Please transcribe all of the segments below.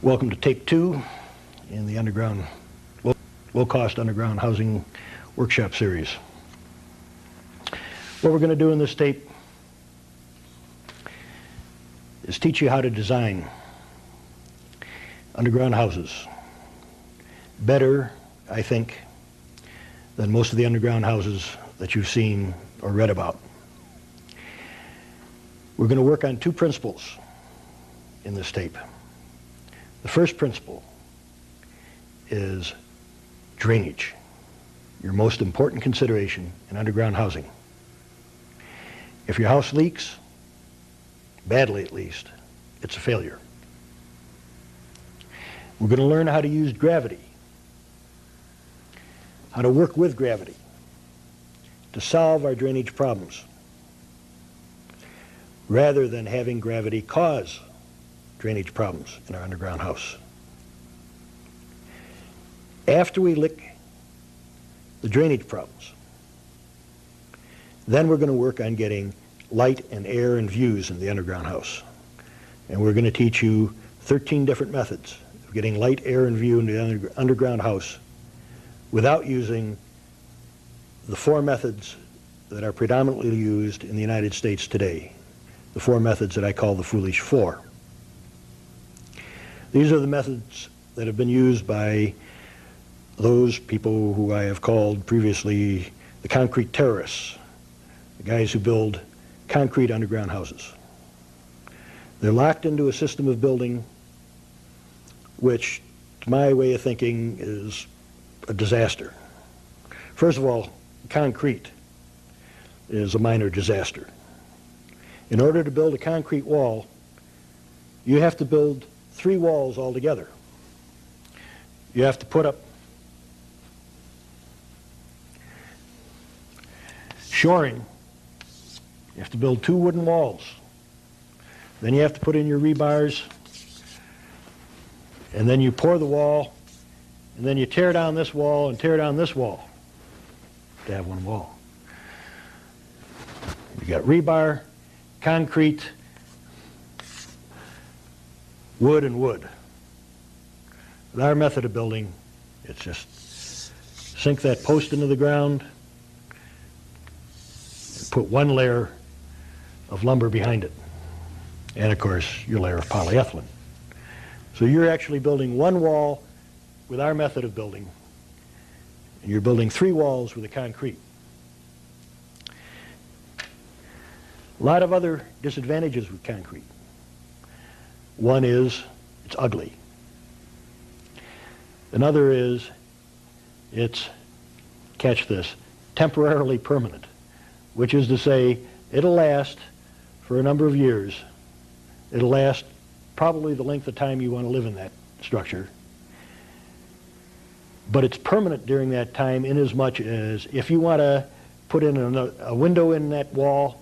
Welcome to tape 2 in the low-cost underground housing workshop series. What we're going to do in this tape is teach you how to design underground houses better, I think, than most of the underground houses that you've seen or read about. We're going to work on two principles in this tape. The first principle is drainage, your most important consideration in underground housing. If your house leaks, badly at least, it's a failure. We're going to learn how to use gravity, how to work with gravity to solve our drainage problems, rather than having gravity cause drainage problems in our underground house. After we lick the drainage problems, then we're going to work on getting light and air and views in the underground house. And we're going to teach you 13 different methods of getting light, air, and view in the underground house without using the four methods that are predominantly used in the United States today, the four methods that I call the Foolish Four. These are the methods that have been used by those people who I have called previously the concrete terrorists, the guys who build concrete underground houses. They're locked into a system of building which, to my way of thinking, is a disaster. First of all, concrete is a minor disaster. In order to build a concrete wall, you have to build 3 walls altogether. You have to put up shoring. You have to build 2 wooden walls. Then you have to put in your rebars, and then you pour the wall, and then you tear down this wall and tear down this wall to have one wall. You got rebar, concrete, wood, and wood. With our method of building, it's just sink that post into the ground and put 1 layer of lumber behind it. And of course, your layer of polyethylene. So you're actually building 1 wall with our method of building, and you're building 3 walls with the concrete. A lot of other disadvantages with concrete. One is it's ugly. Another is it's, catch this, temporarily permanent, which is to say it'll last for a number of years. It'll last probably the length of time you want to live in that structure. But it's permanent during that time in as much as if you want to put in a window in that wall,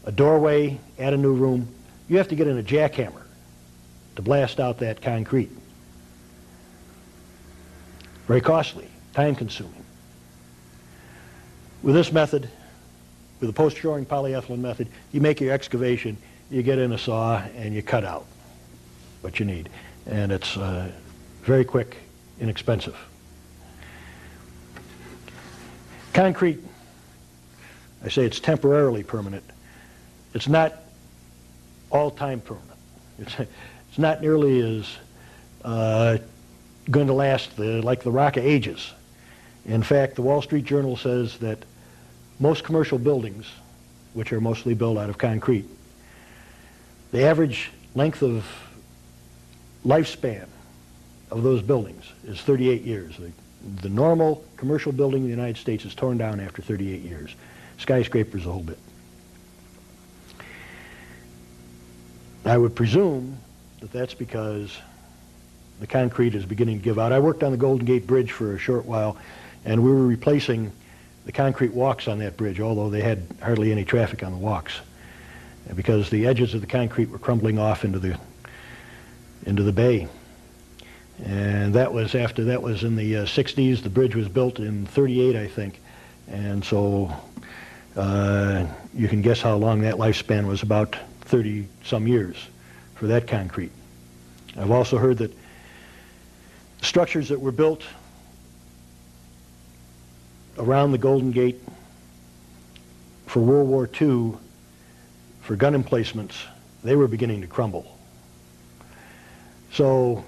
a doorway, add a new room, you have to get in a jackhammer to blast out that concrete. Very costly, time-consuming. With this method, with the post-shoring polyethylene method, you make your excavation, you get in a saw, and you cut out what you need. And it's very quick, inexpensive. Concrete, I say it's temporarily permanent. It's not all-time permanent. It's not nearly as going to last like the Rock of Ages. In fact, the Wall Street Journal says that most commercial buildings, which are mostly built out of concrete, the average length of lifespan of those buildings is 38 years. The normal commercial building in the United States is torn down after 38 years. Skyscrapers a whole bit. I would presume that that's because the concrete is beginning to give out. I worked on the Golden Gate Bridge for a short while, and we were replacing the concrete walks on that bridge, although they had hardly any traffic on the walks, because the edges of the concrete were crumbling off into the bay. And that was after that was in the 60s. The bridge was built in 38, I think, and so you can guess how long that lifespan was, about 30-some years for that concrete. I've also heard that structures that were built around the Golden Gate for World War II for gun emplacements, they were beginning to crumble. So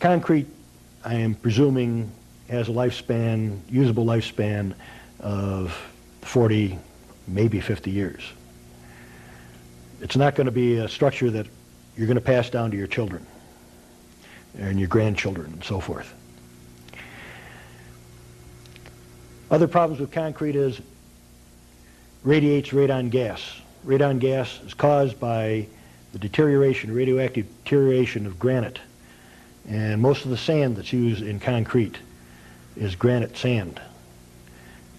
concrete, I am presuming, has a lifespan, usable lifespan of 40, maybe 50 years. It's not going to be a structure that you're going to pass down to your children and your grandchildren and so forth. Other problems with concrete is radiates radon gas. Radon gas is caused by the deterioration, radioactive deterioration of granite. And most of the sand that's used in concrete is granite sand.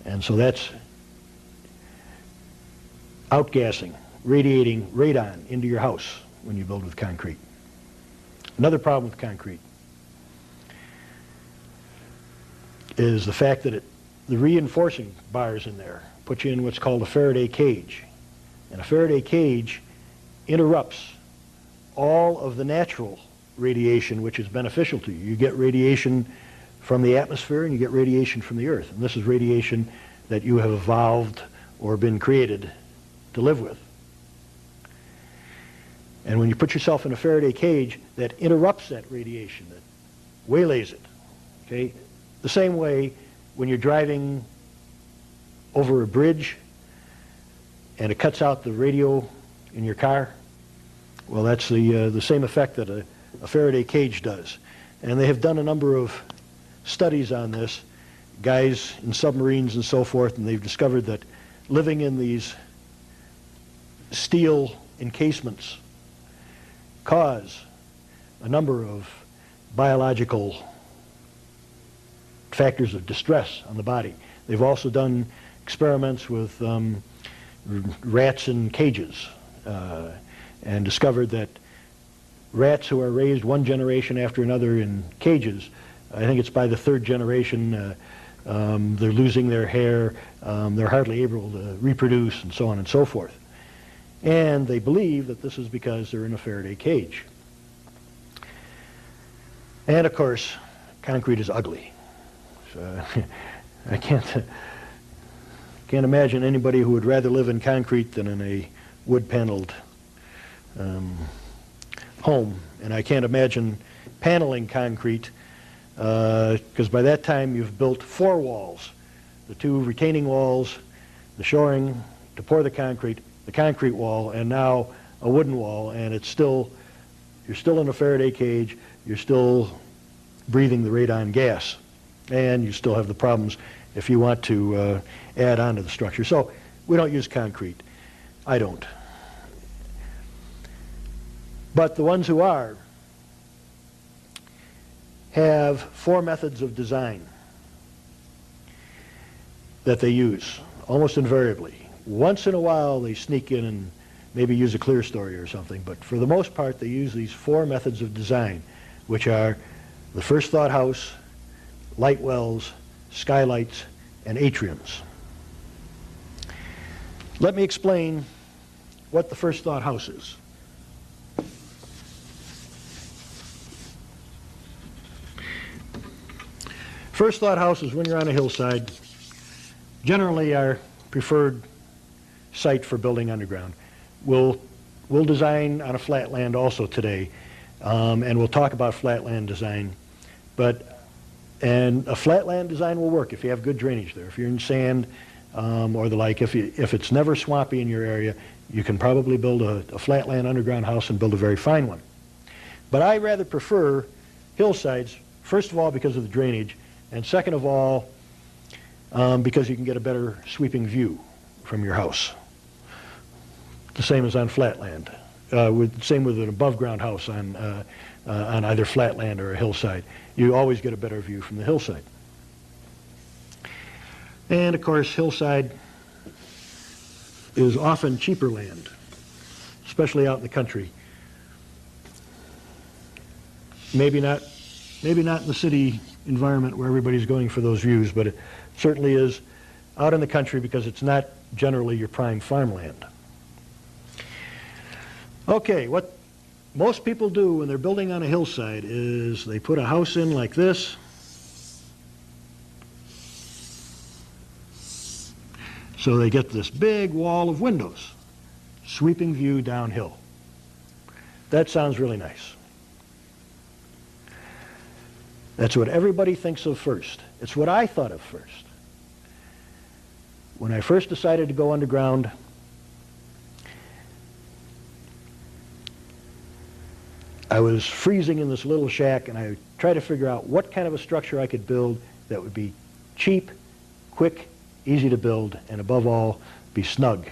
And so that's outgassing, radiating radon into your house when you build with concrete. Another problem with concrete is the fact that the reinforcing bars in there put you in what's called a Faraday cage. And a Faraday cage interrupts all of the natural radiation which is beneficial to you. You get radiation from the atmosphere and you get radiation from the earth. And this is radiation that you have evolved or been created to live with. And when you put yourself in a Faraday cage, that interrupts that radiation, that waylays it. Okay? The same way when you're driving over a bridge and it cuts out the radio in your car, well, that's the same effect that a Faraday cage does. And they have done a number of studies on this, guys in submarines and so forth, and they've discovered that living in these steel encasements cause a number of biological factors of distress on the body. They've also done experiments with rats in cages and discovered that rats who are raised one generation after another in cages, I think it's by the third generation, they're losing their hair, they're hardly able to reproduce, and so on and so forth. And they believe that this is because they're in a Faraday cage. And of course, concrete is ugly. So, I can't imagine anybody who would rather live in concrete than in a wood-paneled home. And I can't imagine paneling concrete because by that time you've built 4 walls. The 2 retaining walls, the shoring to pour the concrete wall, and now a wooden wall, and you're still in a Faraday cage, you're still breathing the radon gas, and you still have the problems if you want to add on to the structure. So we don't use concrete. I don't. But the ones who are have 4 methods of design that they use, almost invariably. Once in a while they sneak in and maybe use a clear story or something, but for the most part they use these 4 methods of design, which are the first thought house, light wells, skylights, and atriums. Let me explain what the first thought house is. First thought house is when you're on a hillside, generally our preferred site for building underground. We'll design on a flat land also today, and we'll talk about flatland design. And a flatland design will work if you have good drainage there. If you're in sand or the like, if it's never swampy in your area, you can probably build a flatland underground house and build a very fine one. But I rather prefer hillsides, first of all because of the drainage, and second of all because you can get a better sweeping view from your house. The same as on flatland. Same with an above-ground house on either flatland or a hillside. You always get a better view from the hillside. And of course, hillside is often cheaper land, especially out in the country. Maybe not in the city environment where everybody's going for those views, but it certainly is out in the country because it's not generally your prime farmland. Okay, what most people do when they're building on a hillside is they put a house in like this. So they get this big wall of windows, sweeping view downhill. That sounds really nice. That's what everybody thinks of first. It's what I thought of first. When I first decided to go underground, I was freezing in this little shack, and I tried to figure out what kind of a structure I could build that would be cheap, quick, easy to build, and above all, be snug.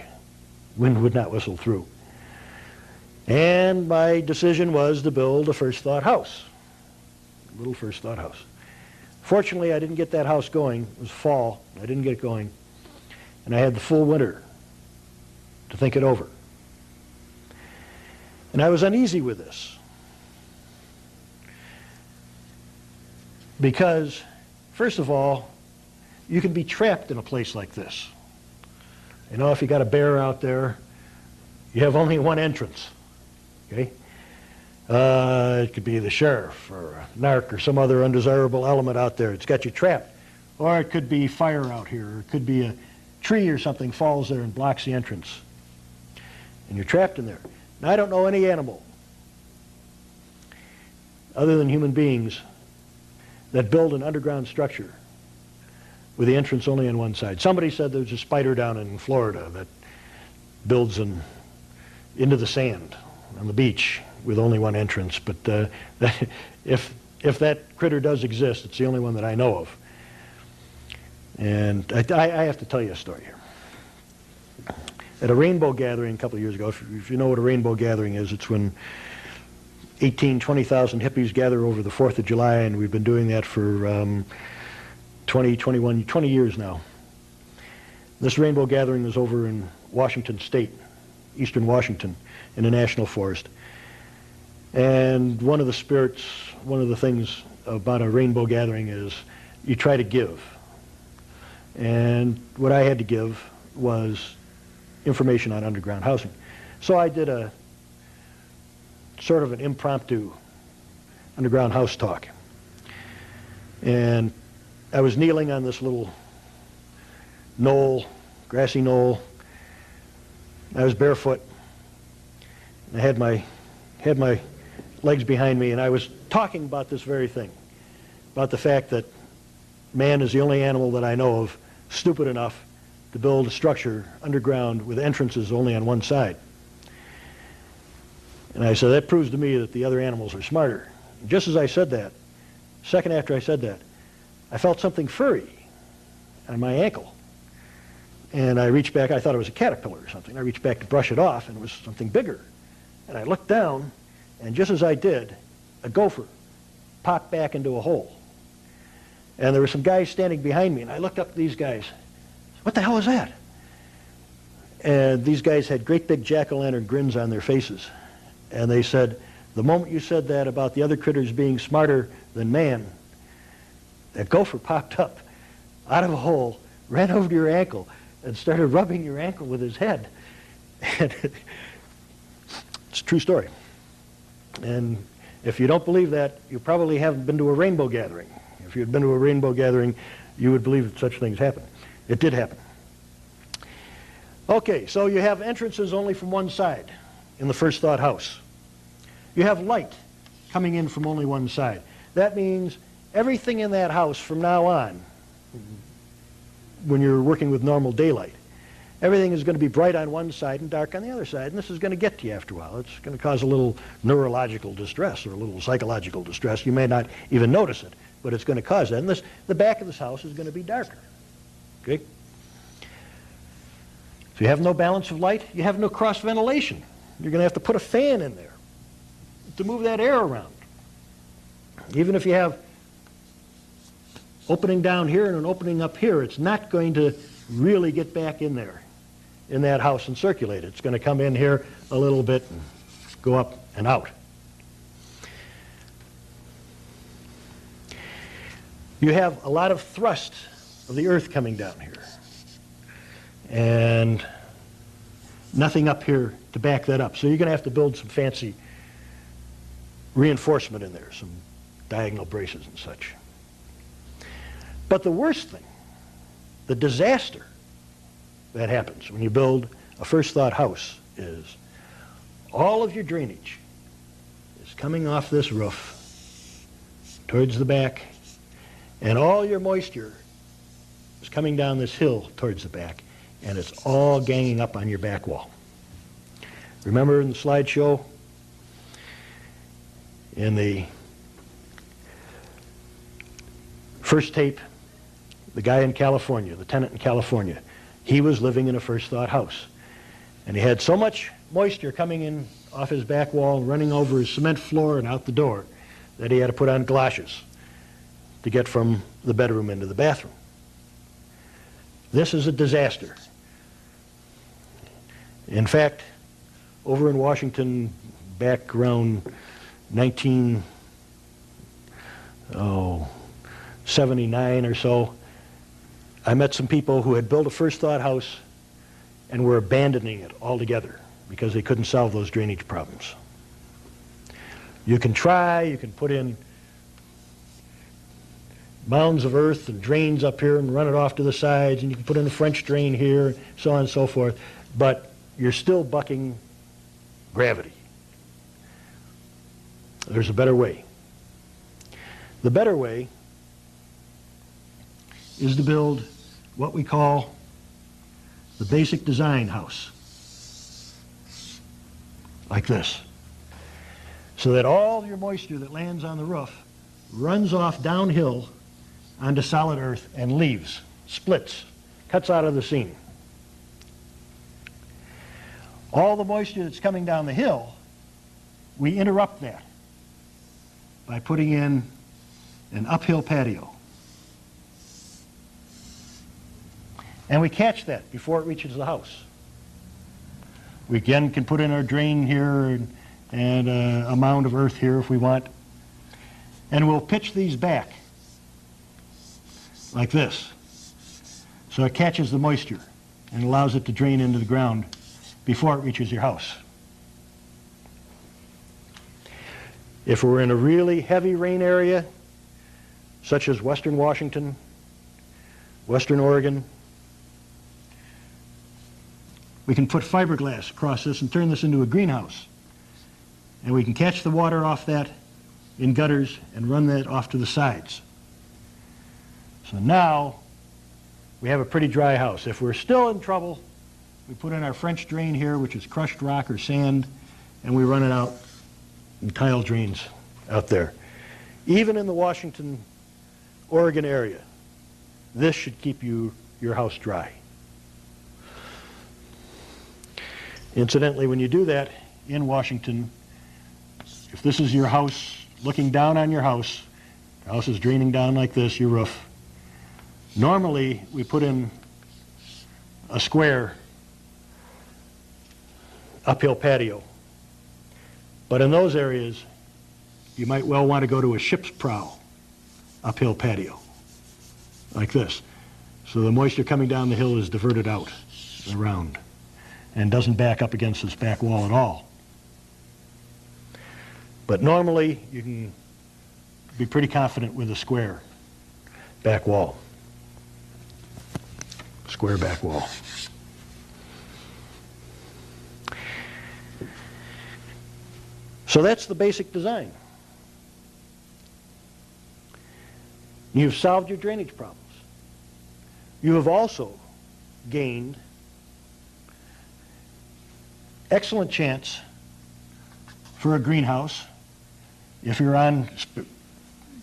Wind would not whistle through. And my decision was to build a first thought house, a little first thought house. Fortunately, I didn't get that house going. It was fall. I didn't get it going. And I had the full winter to think it over. And I was uneasy with this because, first of all, you can be trapped in a place like this. You know, if you got a bear out there, you have only one entrance, okay? It could be the sheriff or a narc or some other undesirable element out there. It's got you trapped. Or it could be fire out here. Or it could be a tree or something falls there and blocks the entrance. And you're trapped in there. Now, I don't know any animal other than human beings that build an underground structure with the entrance only on one side. Somebody said there's a spider down in Florida that builds into the sand on the beach with only one entrance. But if that critter does exist, it's the only one that I know of. And I have to tell you a story here. At a rainbow gathering a couple of years ago, if you know what a rainbow gathering is, it's when 20,000 hippies gather over the 4th of July, and we've been doing that for 20 years now. This rainbow gathering was over in Washington State, eastern Washington, in a national forest. And one of the things about a rainbow gathering is you try to give. And what I had to give was information on underground housing. So I did a sort of an impromptu underground house talk. And I was kneeling on this little knoll, grassy knoll. I was barefoot. I had my legs behind me, and I was talking about this very thing, about the fact that man is the only animal that I know of stupid enough to build a structure underground with entrances only on one side. And I said, that proves to me that the other animals are smarter. Just as I said that, second after I said that, I felt something furry on my ankle. And I reached back, I thought it was a caterpillar or something. I reached back to brush it off, and it was something bigger. And I looked down, and just as I did, a gopher popped back into a hole. And there were some guys standing behind me, and I looked up at these guys. What the hell is that? And these guys had great big jack-o'-lantern grins on their faces. And they said, the moment you said that about the other critters being smarter than man, that gopher popped up out of a hole, ran over to your ankle, and started rubbing your ankle with his head. And it's a true story. And if you don't believe that, you probably haven't been to a rainbow gathering. If you had been to a rainbow gathering, you would believe that such things happen. It did happen. Okay, so you have entrances only from one side in the first thought house. You have light coming in from only one side. That means everything in that house from now on, when you're working with normal daylight, everything is going to be bright on one side and dark on the other side, and this is going to get to you after a while. It's going to cause a little neurological distress or a little psychological distress. You may not even notice it, but it's going to cause that. And the back of this house is going to be darker. Okay? So you have no balance of light, you have no cross ventilation. You're going to have to put a fan in there to move that air around. Even if you have opening down here and an opening up here, it's not going to really get back in there, in that house, and circulate. It's going to come in here a little bit and go up and out. You have a lot of thrust of the earth coming down here, and nothing up here to back that up. So you're going to have to build some fancy reinforcement in there, some diagonal braces and such. But the worst thing, the disaster that happens when you build a first thought house is all of your drainage is coming off this roof towards the back, and all your moisture is coming down this hill towards the back, and it's all ganging up on your back wall. Remember in the slideshow, in the first tape, the guy in California, the tenant in California, he was living in a first thought house. And he had so much moisture coming in off his back wall, running over his cement floor and out the door, that he had to put on galoshes to get from the bedroom into the bathroom. This is a disaster. In fact, over in Washington, back around 1979 or so, I met some people who had built a first thought house and were abandoning it altogether because they couldn't solve those drainage problems. You can try, you can put in mounds of earth and drains up here and run it off to the sides, and you can put in a French drain here, so on and so forth, but you're still bucking gravity. There's a better way. The better way is to build what we call the basic design house, like this, so that all your moisture that lands on the roof runs off downhill onto solid earth and leaves, splits, cuts out of the seam. All the moisture that's coming down the hill, we interrupt that by putting in an uphill patio. And we catch that before it reaches the house. We again can put in our drain here and a mound of earth here if we want. And we'll pitch these back like this, so it catches the moisture and allows it to drain into the ground before it reaches your house. If we're in a really heavy rain area, such as western Washington, western Oregon, we can put fiberglass across this and turn this into a greenhouse. And we can catch the water off that in gutters and run that off to the sides. So now we have a pretty dry house. If we're still in trouble, we put in our French drain here, which is crushed rock or sand, and we run it out in tile drains out there. Even in the Washington, Oregon area, this should keep your house dry. Incidentally, when you do that in Washington, if this is your house, looking down on your house, the house is draining down like this, your roof. Normally, we put in a square uphill patio. But in those areas, you might well want to go to a ship's prow uphill patio, like this. So the moisture coming down the hill is diverted out around and doesn't back up against this back wall at all. But normally, you can be pretty confident with a square back wall. Square back wall. So that's the basic design. You've solved your drainage problems. You have also gained excellent chance for a greenhouse. If you're on,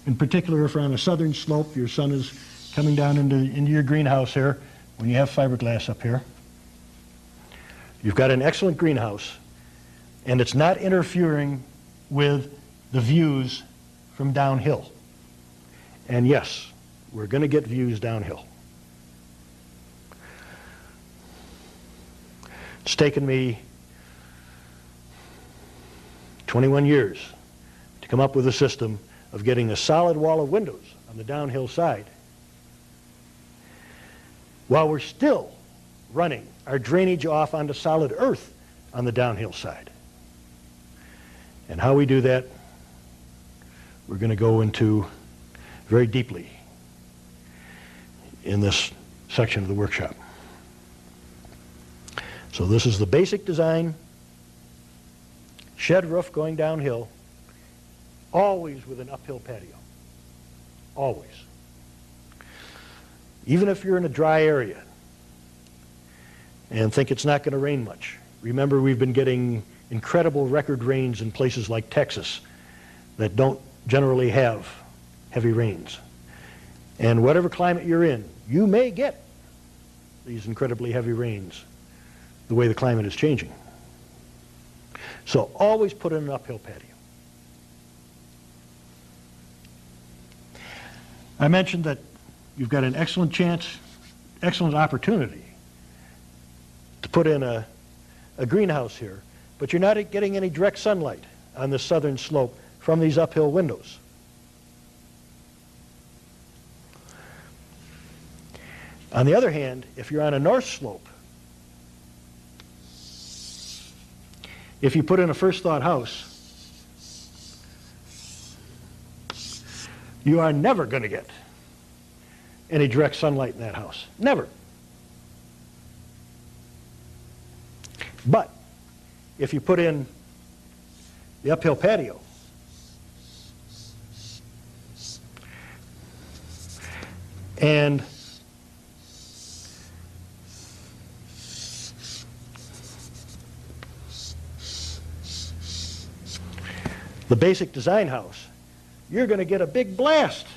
in particular, if you're on a southern slope, your sun is coming down into your greenhouse here when you have fiberglass up here. You've got an excellent greenhouse, and it's not interfering with the views from downhill. And yes, we're going to get views downhill. It's taken me 21 years to come up with a system of getting a solid wall of windows on the downhill side while we're still running our drainage off onto solid earth on the downhill side. And how we do that we're going to go into very deeply in this section of the workshop. So this is the basic design, shed roof going downhill, always with an uphill patio, always. Even if you're in a dry area and think it's not going to rain much. Remember, we've been getting incredible record rains in places like Texas that don't generally have heavy rains. And whatever climate you're in, you may get these incredibly heavy rains the way the climate is changing. So always put in an uphill patio. I mentioned that you've got an excellent chance, excellent opportunity to put in a greenhouse here, but you're not getting any direct sunlight on the southern slope from these uphill windows. On the other hand, if you're on a north slope, if you put in a first thought house, you are never going to get any direct sunlight in that house. Never. But if you put in the uphill patio, and the basic design house, you're going to get a big blast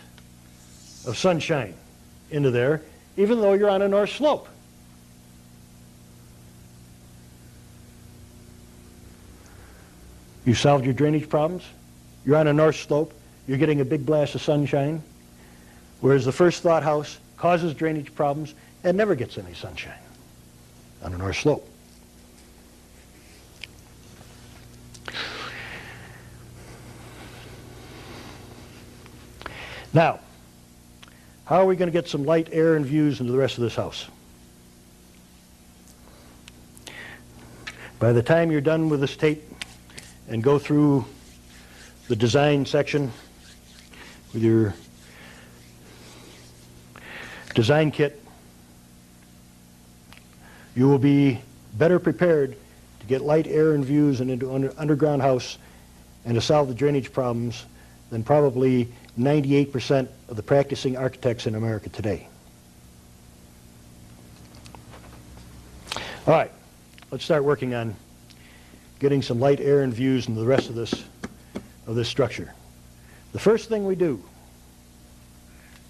of sunshine into there, even though you're on a north slope. You solved your drainage problems. You're on a north slope. You're getting a big blast of sunshine, whereas the first thought house causes drainage problems and never gets any sunshine on a north slope. Now, how are we going to get some light, air, and views into the rest of this house? By the time you're done with this tape and go through the design section with your design kit, you will be better prepared to get light, air, and views into an underground house and to solve the drainage problems than probably 98% of the practicing architects in America today. All right, let's start working on getting some light, air, and views into the rest of this structure. The first thing we do,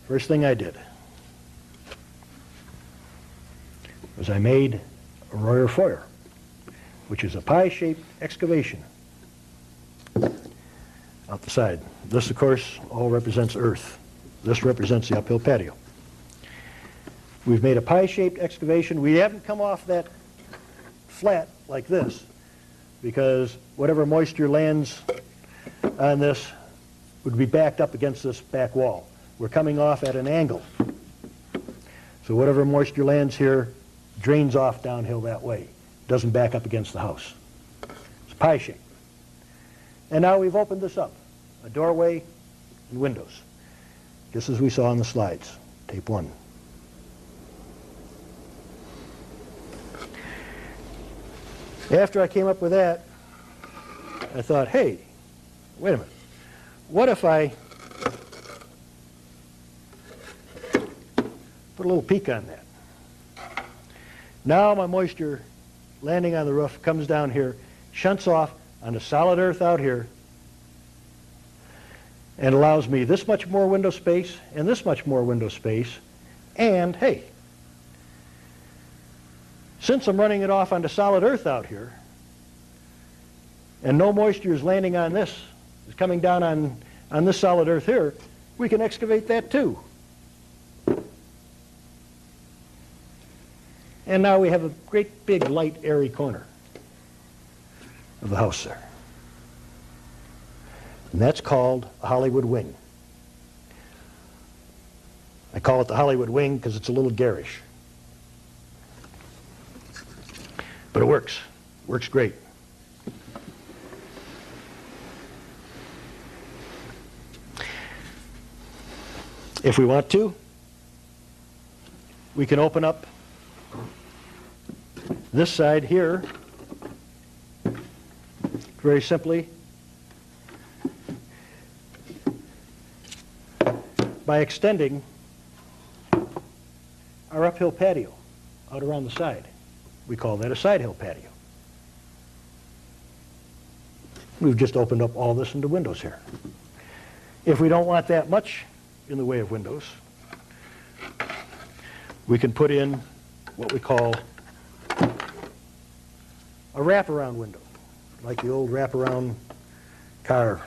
first thing I did, was I made a Royer foyer, which is a pie-shaped excavation out the side. This, of course, all represents earth. This represents the uphill patio. We've made a pie-shaped excavation. We haven't come off that flat like this because whatever moisture lands on this would be backed up against this back wall. We're coming off at an angle. So whatever moisture lands here drains off downhill that way. Doesn't back up against the house. It's pie shape. And now we've opened this up. A doorway and windows. Just as we saw on the slides. Tape 1. After I came up with that, I thought, hey, wait a minute. What if I put a little peak on that? Now my moisture landing on the roof comes down here, shunts off onto solid earth out here, and allows me this much more window space and this much more window space. And hey, since I'm running it off onto solid earth out here, and no moisture is landing on this, is coming down on this solid earth here, we can excavate that too. And now we have a great big light airy corner of the house there. And that's called a Hollywood wing. I call it the Hollywood wing because it's a little garish. But it works. Works great. If we want to, we can open up this side here very simply by extending our uphill patio out around the side. We call that a side hill patio. We've just opened up all this into windows here. If we don't want that much in the way of windows, we can put in what we call a wraparound window, like the old wraparound car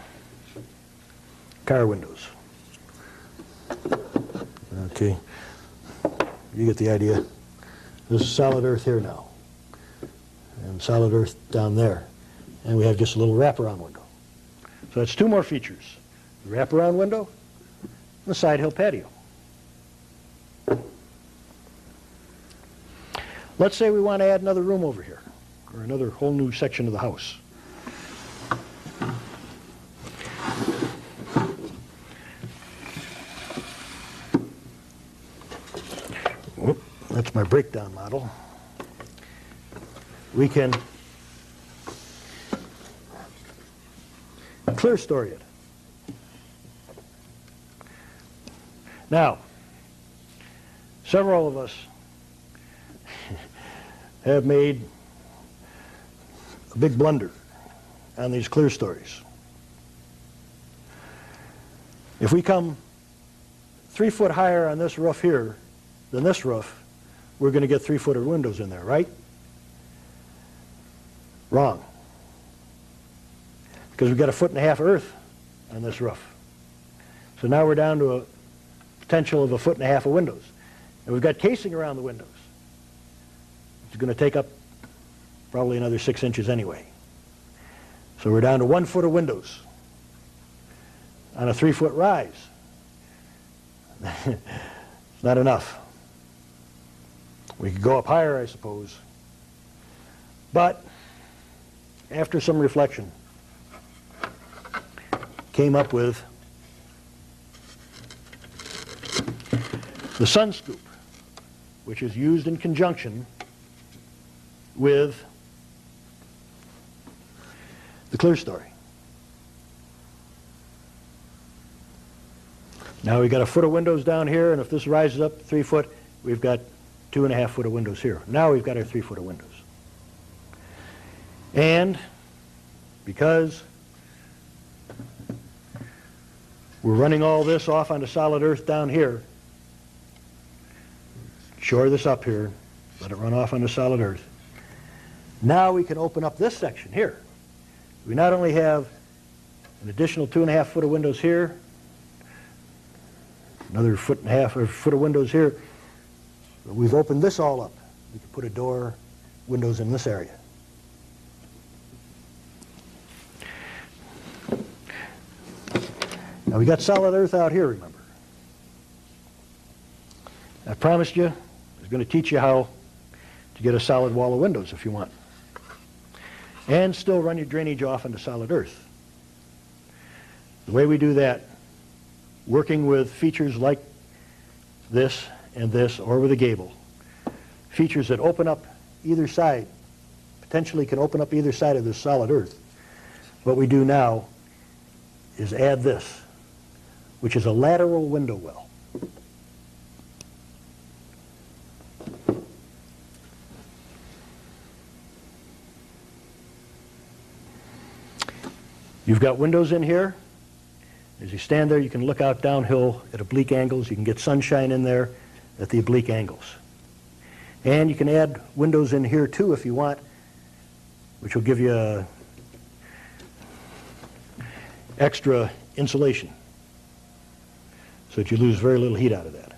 windows. Okay, you get the idea. This is solid earth here now, and solid earth down there, and we have just a little wraparound window. So that's two more features: the wraparound window and the side hill patio. Let's say we want to add another room over here, or another whole new section of the house. Whoop, that's my breakdown model. We can clear story it. Now, several of us have made a big blunder on these clear stories. If we come 3 foot higher on this roof here than this roof, we're going to get 3-footer windows in there, right? Wrong. Because we've got 1.5 feet earth on this roof. So now we're down to a potential of 1.5 feet of windows. And we've got casing around the windows. It's going to take up probably another 6 inches anyway. So we're down to 1 foot of windows on a 3-foot rise. It's not enough. We could go up higher, I suppose. But after some reflection, came up with the sun scoop, which is used in conjunction with the clear story. Now we've got 1 foot of windows down here, and if this rises up 3 foot, we've got 2.5 foot of windows here. Now we've got our 3 foot of windows. And because we're running all this off onto solid earth down here, shore this up here, let it run off onto solid earth. Now we can open up this section here. We not only have an additional 2.5 foot of windows here, another 1.5 foot or foot of windows here, but we've opened this all up. We can put a door, windows in this area. Now we got solid earth out here, remember. I promised you I was going to teach you how to get a solid wall of windows if you want. And still run your drainage off into solid earth. The way we do that, working with features like this and this, or with a gable, features that open up either side, potentially can open up either side of this solid earth. What we do now is add this, which is a lateral window well. You've got windows in here. As you stand there, you can look out downhill at oblique angles. You can get sunshine in there at the oblique angles. And you can add windows in here too if you want, which will give you extra insulation so that you lose very little heat out of that.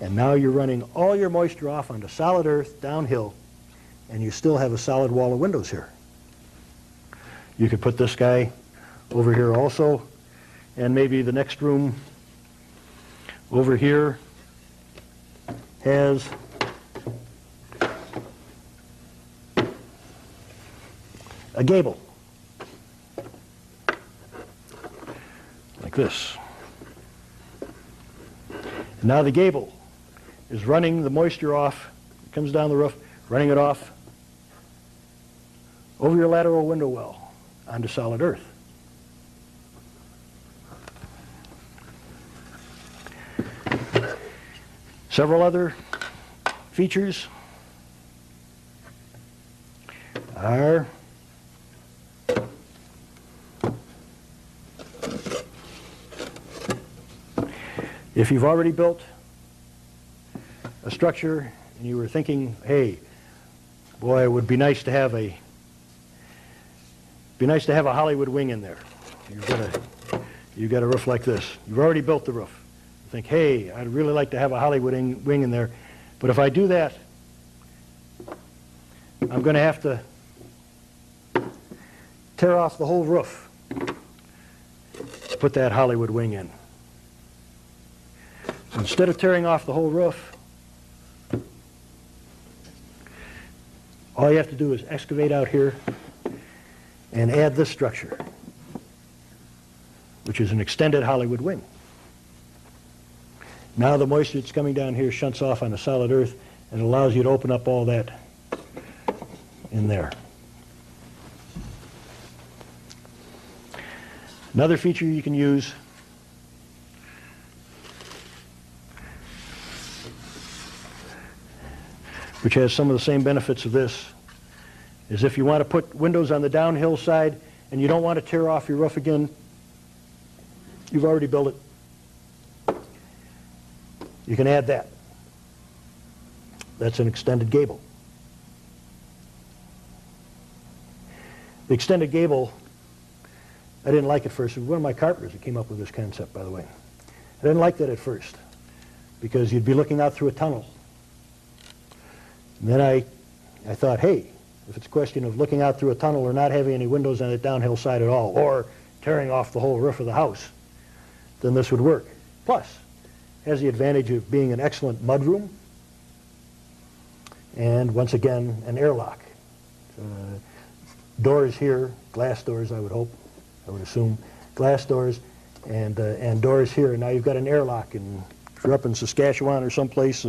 And now you're running all your moisture off onto solid earth downhill, and you still have a solid wall of windows here. You could put this guy over here also, and maybe the next room over here has a gable like this. Now the gable is running the moisture off. It comes down the roof, running it off over your lateral window well onto solid earth. Several other features are if you've already built a structure and you were thinking, hey, boy, it would be nice to have a Hollywood wing in there. You've got a roof like this. You've already built the roof. You think, hey, I'd really like to have a Hollywood wing in there, but if I do that, I'm going to have to tear off the whole roof to put that Hollywood wing in. Instead of tearing off the whole roof, all you have to do is excavate out here and add this structure, which is an extended Hollywood wing. Now the moisture that's coming down here shunts off on the solid earth and allows you to open up all that in there. Another feature you can use which has some of the same benefits of this, is if you want to put windows on the downhill side and you don't want to tear off your roof again, you've already built it. You can add that. That's an extended gable. The extended gable, I didn't like it first. It was one of my carpenters that came up with this concept, by the way. I didn't like that at first because you'd be looking out through a tunnel. And then I thought, hey, if it's a question of looking out through a tunnel or not having any windows on the downhill side at all, or tearing off the whole roof of the house, then this would work. Plus, it has the advantage of being an excellent mudroom, and once again, an airlock. Doors here, glass doors, I would hope, I would assume, glass doors, and doors here. And now you've got an airlock, and if you're up in Saskatchewan or someplace,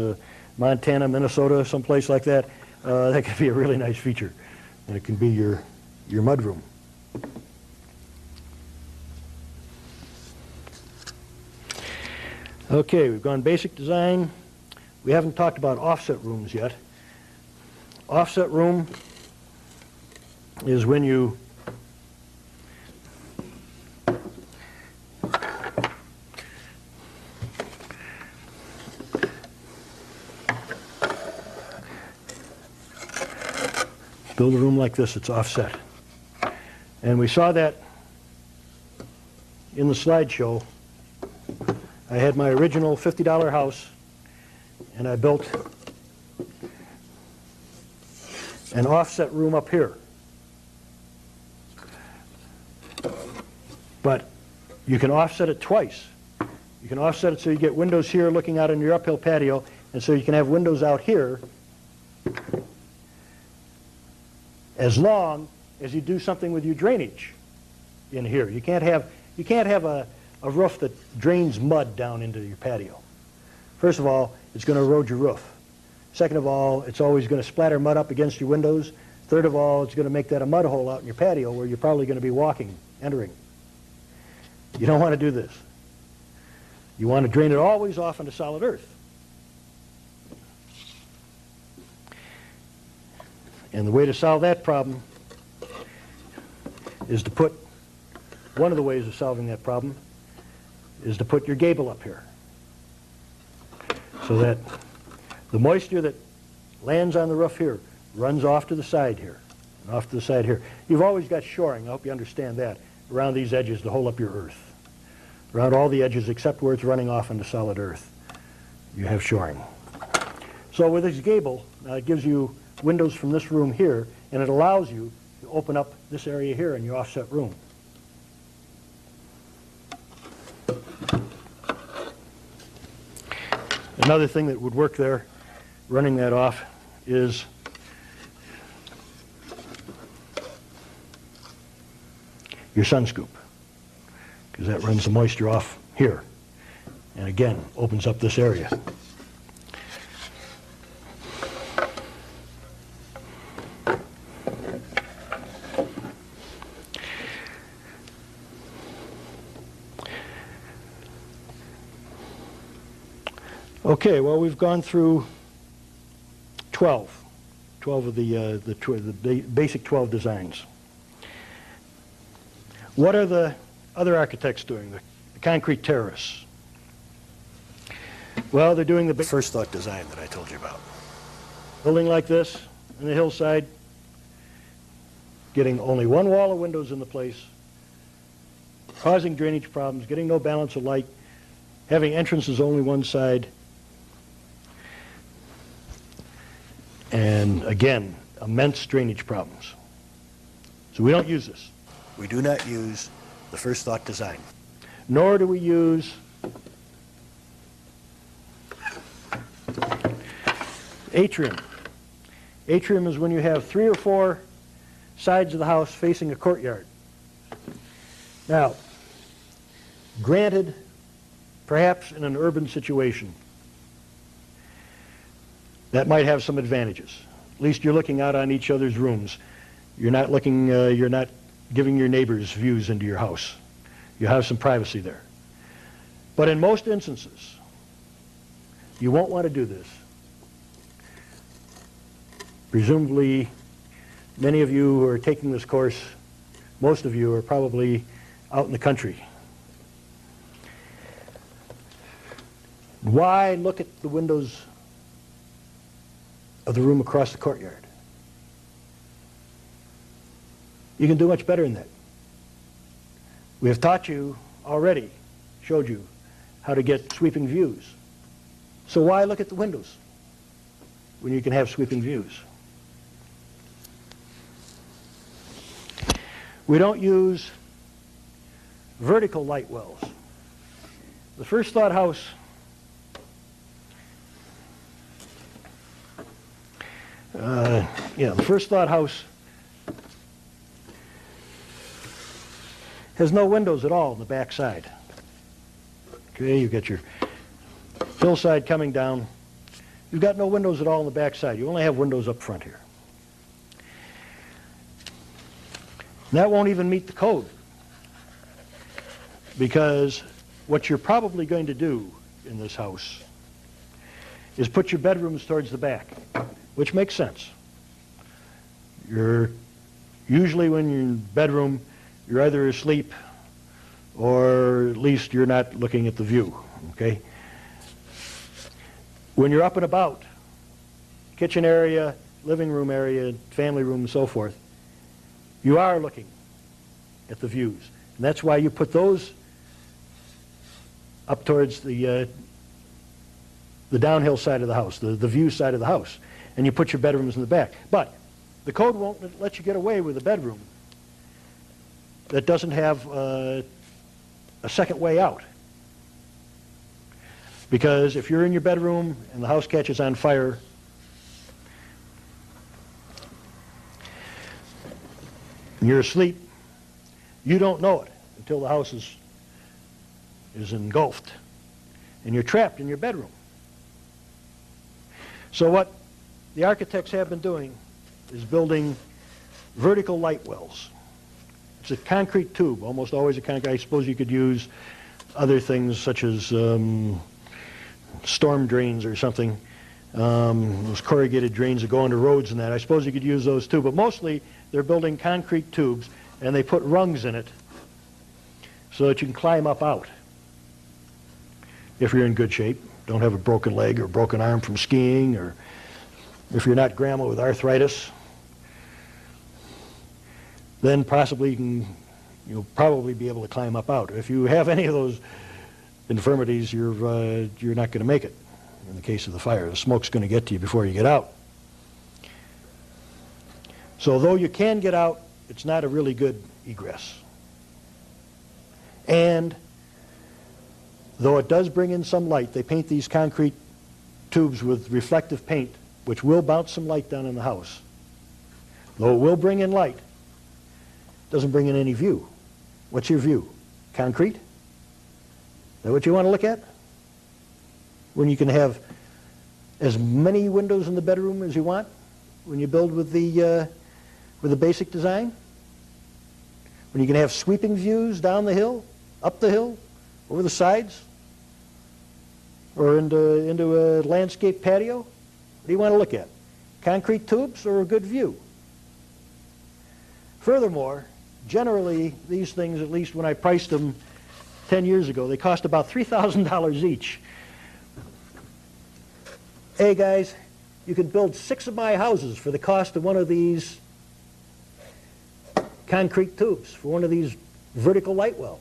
Montana, Minnesota, someplace like that, that could be a really nice feature. And it can be your mudroom. Okay, we've gone basic design. We haven't talked about offset rooms yet. Offset room is when you build a room like this, it's offset. And we saw that in the slideshow. I had my original $50 house, and I built an offset room up here. But you can offset it twice. You can offset it so you get windows here looking out on your uphill patio, and so you can have windows out here as long as you do something with your drainage in here. You can't have a roof that drains mud down into your patio. First of all, it's going to erode your roof. Second of all, it's always going to splatter mud up against your windows. Third of all, it's going to make that a mud hole out in your patio where you're probably going to be walking, entering. You don't want to do this. You want to drain it always off into solid earth. And the way to solve that problem is to put, one of the ways of solving that problem is to put your gable up here, so that the moisture that lands on the roof here runs off to the side here, and off to the side here. You've always got shoring, I hope you understand that, around these edges to hold up your earth. Around all the edges except where it's running off into solid earth, you have shoring. So with this gable, it gives you windows from this room here, and it allows you to open up this area here in your offset room. Another thing that would work there, running that off, is your sun scoop, because that runs the moisture off here. And again, opens up this area. Okay, well, we've gone through 12 of the basic 12 designs. What are the other architects doing? The concrete terrace. Well, they're doing the first thought design that I told you about. Building like this on the hillside, getting only one wall of windows in the place, causing drainage problems, getting no balance of light, having entrances only one side, and again, immense drainage problems. So we don't use this. We do not use the first thought design. Nor do we use atrium. Atrium is when you have 3 or 4 sides of the house facing a courtyard. Now, granted, perhaps in an urban situation, that might have some advantages. At least you're looking out on each other's rooms. You're not giving your neighbors views into your house. You have some privacy there. But in most instances, you won't want to do this. Presumably, many of you who are taking this course, most of you are probably out in the country. Why look at the windows of the room across the courtyard? You can do much better than that. We have taught you already, showed you how to get sweeping views. So why look at the windows when you can have sweeping views? We don't use vertical light wells. The first thought house the first thought house has no windows at all on the back side. Okay, you've got your hillside coming down. You've got no windows at all on the back side. You only have windows up front here. And that won't even meet the code, because what you're probably going to do in this house is put your bedrooms towards the back, which makes sense. Usually when you're in bedroom, you're either asleep or at least you're not looking at the view, okay? When you're up and about, kitchen area, living room area, family room, and so forth, you are looking at the views. And that's why you put those up towards the downhill side of the house, the view side of the house, and you put your bedrooms in the back. But the code won't let you get away with a bedroom that doesn't have a second way out. Because if you're in your bedroom and the house catches on fire, and you're asleep, you don't know it until the house is engulfed, and you're trapped in your bedroom. So what the architects have been doing is building vertical light wells. It's a concrete tube, almost always a concrete. I suppose you could use other things such as storm drains or something, those corrugated drains that go under roads and that. I suppose you could use those too, but mostly they're building concrete tubes, and they put rungs in it so that you can climb up out if you're in good shape, don't have a broken leg or a broken arm from skiing, or if you're not grandma with arthritis, then possibly you'll probably be able to climb up out. If you have any of those infirmities, you're not going to make it. In the case of the fire, the smoke's going to get to you before you get out. So though you can get out, it's not a really good egress. And though it does bring in some light, they paint these concrete tubes with reflective paint, which will bounce some light down in the house. Though it will bring in light, it doesn't bring in any view. What's your view? Concrete? Is that what you want to look at? when you can have as many windows in the bedroom as you want when you build with the basic design? When you can have sweeping views down the hill, up the hill, over the sides, or into a landscape patio? What do you want to look at? Concrete tubes or a good view? Furthermore, generally, these things, at least when I priced them 10 years ago, they cost about $3,000 each. Hey guys, you could build 6 of my houses for the cost of one of these concrete tubes, for one of these vertical light wells.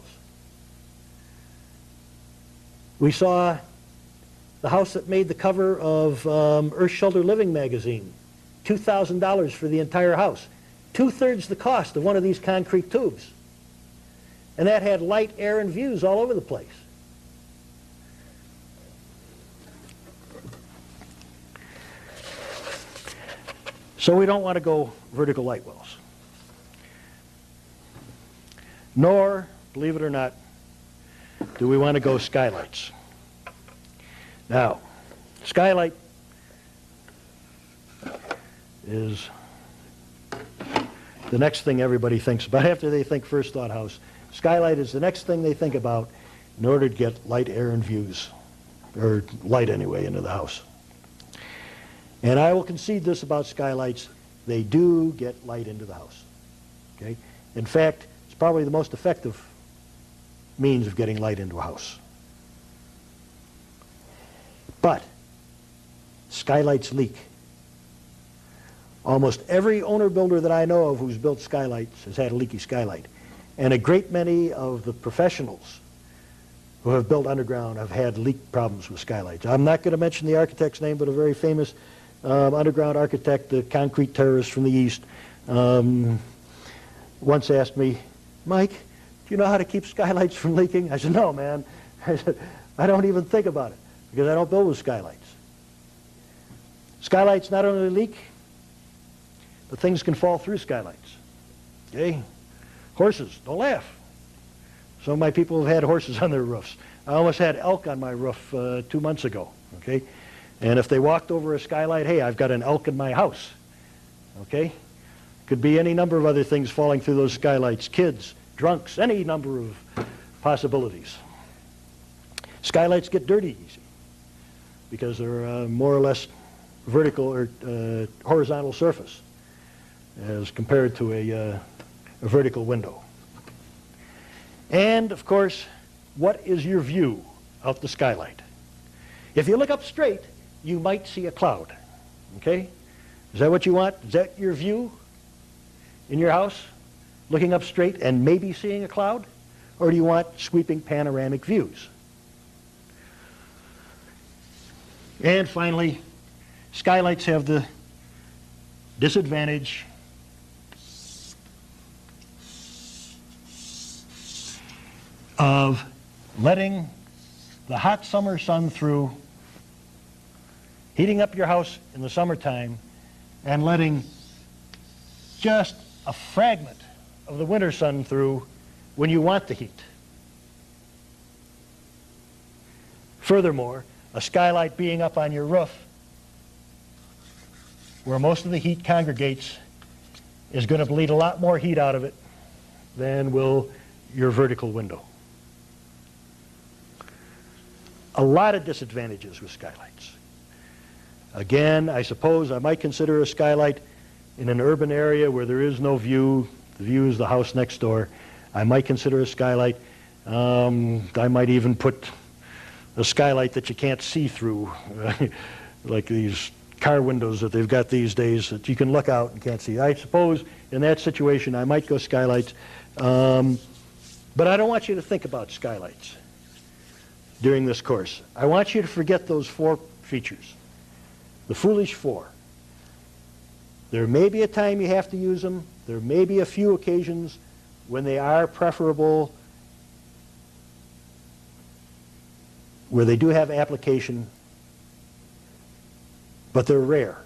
We saw the house that made the cover of Earth Shelter Living magazine, $2,000 for the entire house. 2/3 the cost of one of these concrete tubes. And that had light, air, and views all over the place. So we don't want to go vertical light wells. Nor, believe it or not, do we want to go skylights. Now, skylight is the next thing everybody thinks about after they think first thought house. Skylight is the next thing they think about in order to get light, air, and views, or light anyway, into the house. And I will concede this about skylights: they do get light into the house. Okay? In fact, it's probably the most effective means of getting light into a house. But skylights leak. Almost every owner-builder that I know of who's built skylights has had a leaky skylight. And a great many of the professionals who have built underground have had leak problems with skylights. I'm not going to mention the architect's name, but a very famous underground architect, the concrete terrorist from the East, once asked me, "Mike, do you know how to keep skylights from leaking?" I said, "No, man." I said, "I don't even think about it because I don't build with skylights." Skylights not only leak, but things can fall through skylights. Okay? Horses, don't laugh. Some of my people have had horses on their roofs. I almost had elk on my roof 2 months ago. Okay? And if they walked over a skylight, hey, I've got an elk in my house. Okay? Could be any number of other things falling through those skylights. Kids, drunks, any number of possibilities. Skylights get dirty easy because they're more or less vertical or horizontal surface as compared to a vertical window. And, of course, what is your view out the skylight? If you look up straight, you might see a cloud. Okay? Is that what you want? Is that your view in your house? Looking up straight and maybe seeing a cloud? Or do you want sweeping panoramic views? And finally, skylights have the disadvantage of letting the hot summer sun through, heating up your house in the summertime, and letting just a fragment of the winter sun through when you want the heat. Furthermore, a skylight being up on your roof, where most of the heat congregates, is going to bleed a lot more heat out of it than will your vertical window. A lot of disadvantages with skylights. Again, I suppose I might consider a skylight in an urban area where there is no view. The view is the house next door. I might consider a skylight. I might even put a skylight that you can't see through, like these car windows that they've got these days that you can look out and can't see. I suppose in that situation I might go skylights, but I don't want you to think about skylights during this course. I want you to forget those 4 features, the foolish 4. There may be a time you have to use them. There may be a few occasions when they are preferable, where they do have application, but they're rare.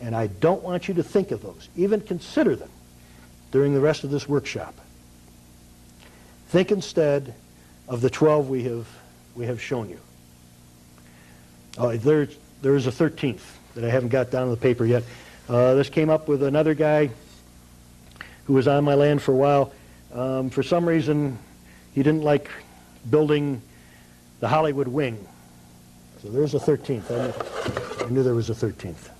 And I don't want you to think of those, even consider them during the rest of this workshop. Think instead of the 12 we have shown you. There's a 13th that I haven't got down on the paper yet. This came up with another guy who was on my land for a while. For some reason, he didn't like building the Hollywood wing. So there's a 13th. I knew there was a 13th.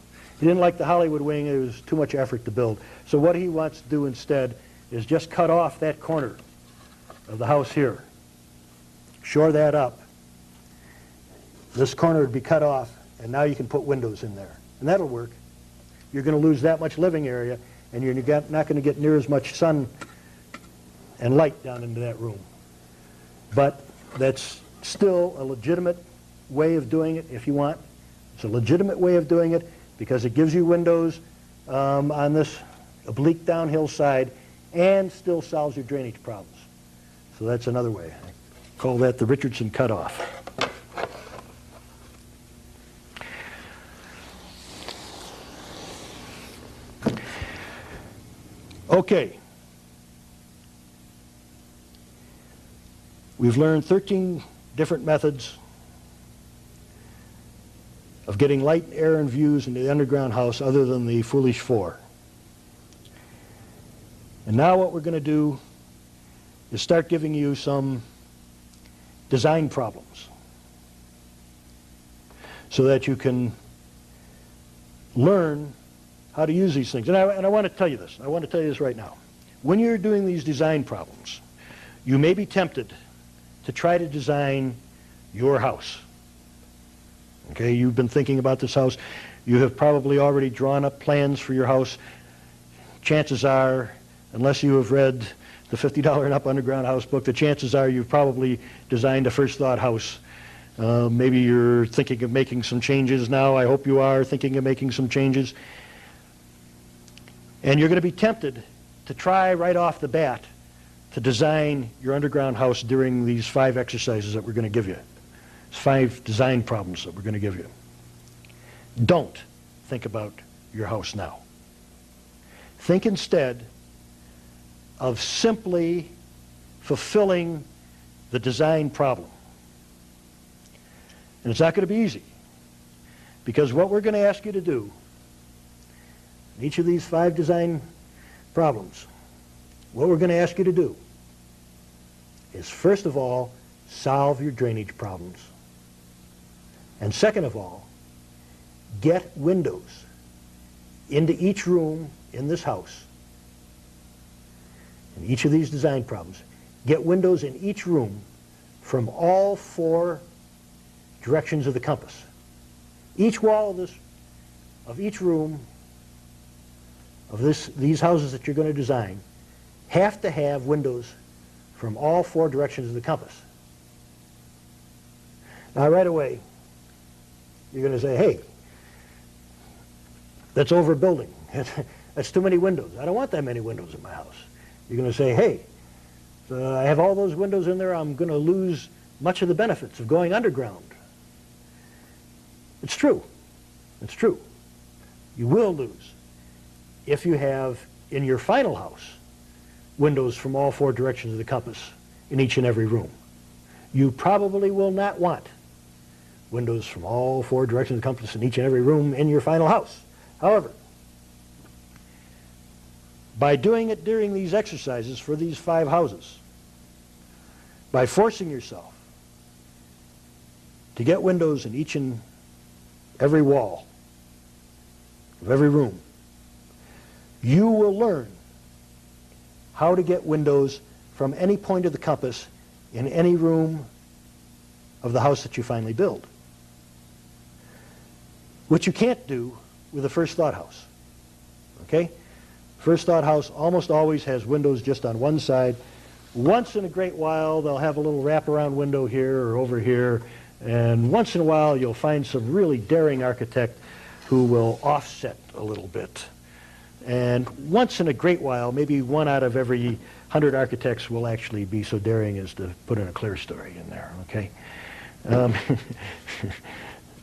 He didn't like the Hollywood wing. It was too much effort to build. So what he wants to do instead is just cut off that corner of the house here. Shore that up. This corner would be cut off, and now you can put windows in there. And that'll work. You're going to lose that much living area, and you're not going to get near as much sun and light down into that room. But that's still a legitimate way of doing it if you want. It's a legitimate way of doing it because it gives you windows on this oblique downhill side and still solves your drainage problems. So that's another way. I call that the Richardson cutoff. Okay. We've learned 13 different methods of getting light, air, and views into the underground house other than the foolish 4. And now what we're going to do is start giving you some design problems so that you can learn how to use these things. And I want to tell you this. I want to tell you this right now. When you're doing these design problems, you may be tempted to try to design your house. Okay, you've been thinking about this house. You have probably already drawn up plans for your house. Chances are, unless you have read the $50 and Up Underground House book, the chances are you've probably designed a first thought house. Maybe you're thinking of making some changes now. I hope you are thinking of making some changes. And you're going to be tempted to try right off the bat to design your underground house during these 5 exercises that we're going to give you. 5 design problems that we're going to give you. Don't think about your house now. Think instead of simply fulfilling the design problem. And it's not going to be easy, because what we're going to ask you to do in each of these 5 design problems, what we're going to ask you to do is, first of all, solve your drainage problems. And second of all, get windows into each room in this house. In each of these design problems, get windows in each room from all 4 directions of the compass. Each wall of each room of these houses that you're going to design have to have windows from all 4 directions of the compass. Now, right away, you're going to say, hey, that's overbuilding. That's too many windows. I don't want that many windows in my house. You're going to say, hey, I have all those windows in there. I'm going to lose much of the benefits of going underground. It's true. It's true. You will lose if you have in your final house windows from all 4 directions of the compass in each and every room. You probably will not want windows from all 4 directions of the compass in each and every room in your final house. However, by doing it during these exercises for these 5 houses, by forcing yourself to get windows in each and every wall of every room, you will learn how to get windows from any point of the compass in any room of the house that you finally build, which you can't do with a first thought house. Okay? First thought house almost always has windows just on one side. Once in a great while, they'll have a little wraparound window here or over here, and once in a while, you'll find some really daring architect who will offset a little bit. And once in a great while, maybe 1 out of every 100 architects will actually be so daring as to put in a clear story in there, okay?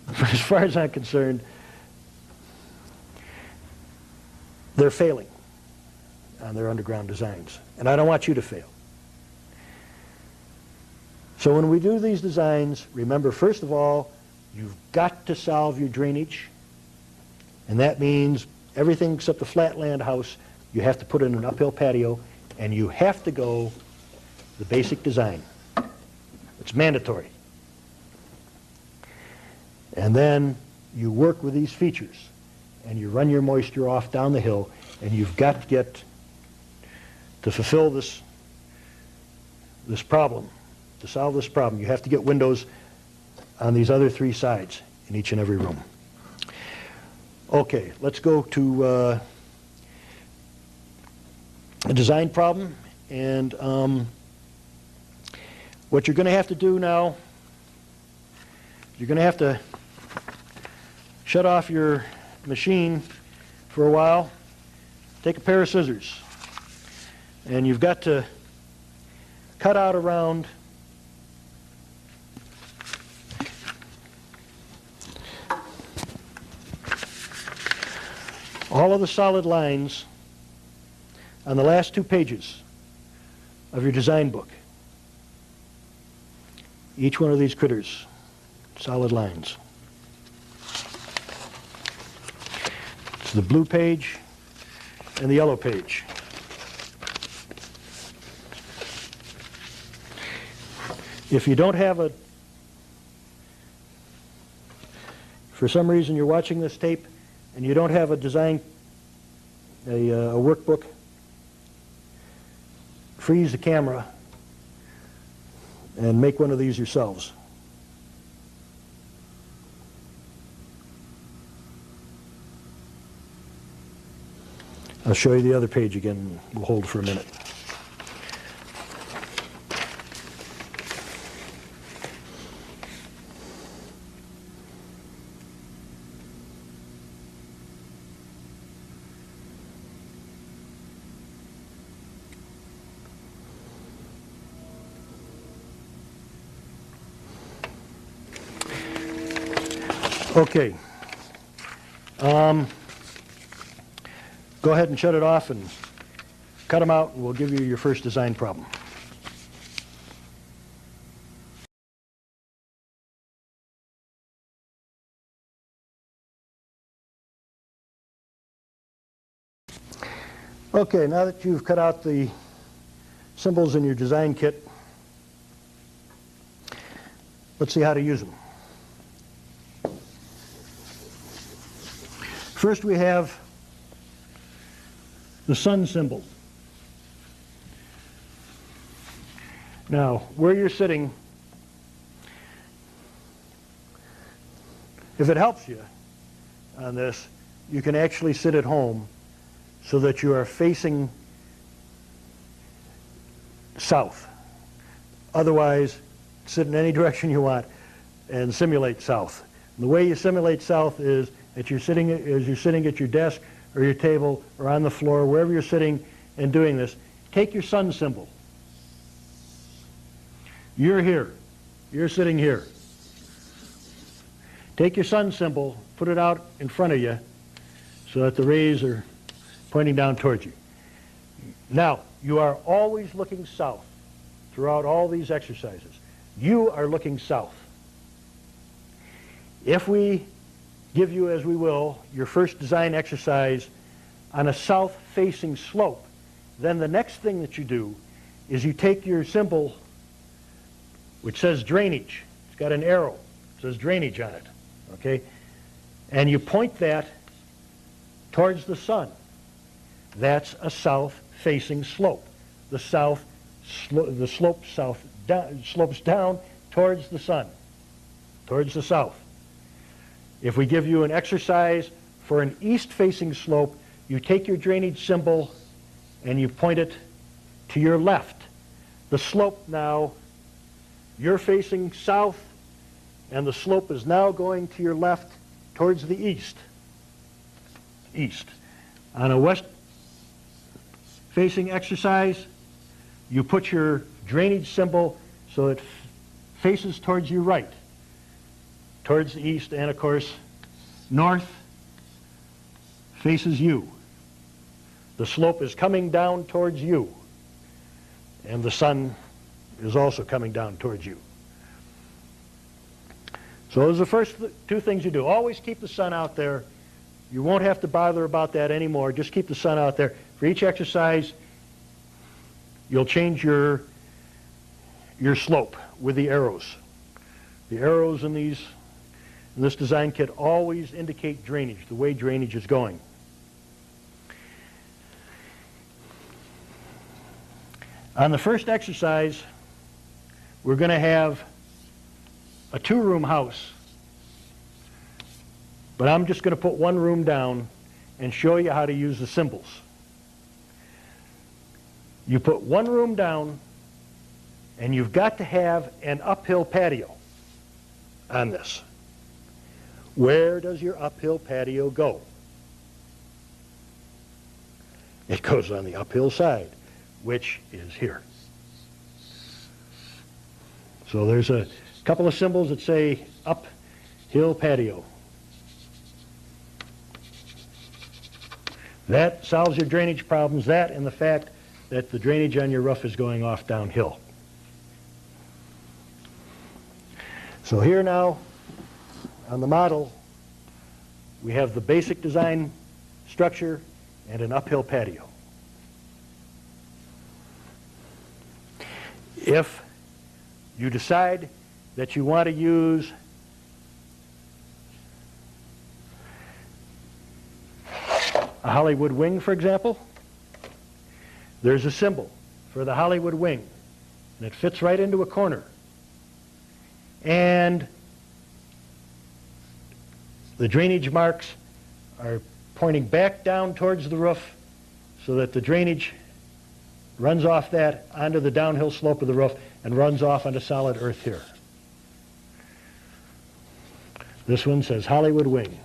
As far as I'm concerned, they're failing on their underground designs, and I don't want you to fail. So when we do these designs, remember, first of all, You've got to solve your drainage, and that means everything except the flatland house, you have to put in an uphill patio, and you have to go the basic design. It's mandatory. And then you work with these features, and you run your moisture off down the hill, and you've got to get, to fulfill this problem, to solve this problem, you have to get windows on these other three sides in each and every room. Okay, let's go to a design problem, and what you're going to have to do now, you're going to have to shut off your machine for a while, take a pair of scissors, and you've got to cut out around all of the solid lines on the last 2 pages of your design book. Each one of these critters, solid lines. It's the blue page and the yellow page. If you don't have a, for some reason you're watching this tape and you don't have a design, a workbook, freeze the camera and make one of these yourselves. I'll show you the other page again. We'll hold for a minute. Okay. Go ahead and shut it off and cut them out, and we'll give you your first design problem. Okay, now that you've cut out the symbols in your design kit, let's see how to use them. First we have the sun symbol. Now, where you're sitting, if it helps you on this, you can actually sit at home so that you are facing south. Otherwise, sit in any direction you want and simulate south. And the way you simulate south is that you're sitting at your desk or your table or on the floor, wherever you're sitting and doing this. Take your sun symbol. You're here. You're sitting here. Take your sun symbol, put it out in front of you so that the rays are pointing down towards you. Now, you are always looking south throughout all these exercises. You are looking south. If we give you, as we will, your first design exercise on a south-facing slope, then the next thing that you do is you take your symbol, which says drainage. It's got an arrow. It says drainage on it, okay? And you point that towards the sun. That's a south-facing slope. The slope slopes down towards the sun, towards the south. If we give you an exercise for an east-facing slope, you take your drainage symbol and you point it to your left. The slope now, you're facing south, and the slope is now going to your left towards the east. East. On a west-facing exercise, you put your drainage symbol so it faces towards your right, towards the east, and of course, north faces you. The slope is coming down towards you, and the sun is also coming down towards you. So those are the first two things you do. Always keep the sun out there. You won't have to bother about that anymore. Just keep the sun out there. For each exercise, you'll change your slope with the arrows. The arrows in this design kit always indicate drainage, the way drainage is going. On the first exercise, we're going to have a two-room house, but I'm just going to put one room down and show you how to use the symbols. You put one room down, and you've got to have an uphill patio on this. Where does your uphill patio go? It goes on the uphill side, which is here. So there's a couple of symbols that say uphill patio. That solves your drainage problems, that and the fact that the drainage on your roof is going off downhill. So here now, on the model, we have the basic design structure and an uphill patio. If you decide that you want to use a Hollywood wing, for example, there's a symbol for the Hollywood wing, and it fits right into a corner. And the drainage marks are pointing back down towards the roof so that the drainage runs off that onto the downhill slope of the roof and runs off onto solid earth here. This one says Hollywood wing.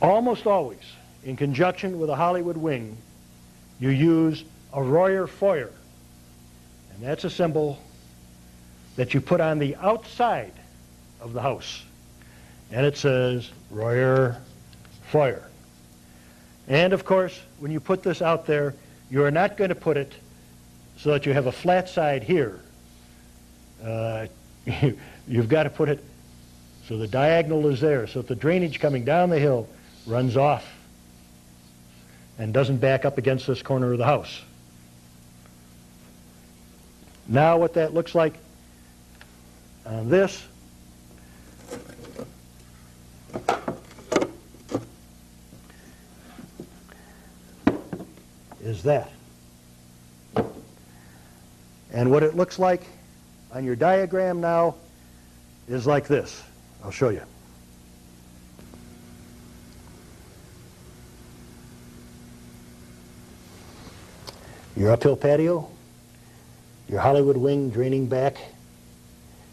Almost always, in conjunction with a Hollywood wing, you use a Royer foyer. And that's a symbol that you put on the outside of the house. And it says Royer foyer. And of course, when you put this out there, you are not going to put it so that you have a flat side here. You've got to put it so the diagonal is there, so that the drainage coming down the hill runs off and doesn't back up against this corner of the house. Now what that looks like on this is that. And what it looks like on your diagram now is like this. I'll show you. Your uphill patio, your Hollywood wing draining back,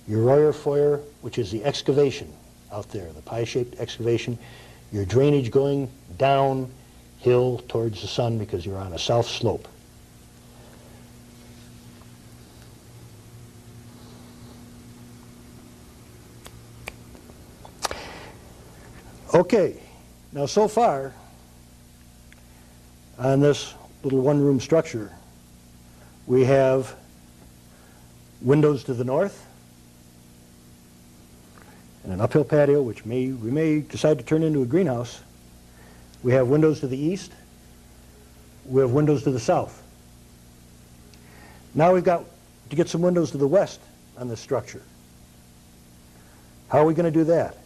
your Royer foyer, which is the excavation out there, the pie-shaped excavation, your drainage going downhill towards the sun because you're on a south slope. Okay, now so far on this little one-room structure, we have windows to the north and an uphill patio, which we may decide to turn into a greenhouse. We have windows to the east. We have windows to the south. Now we've got to get some windows to the west on this structure. How are we going to do that?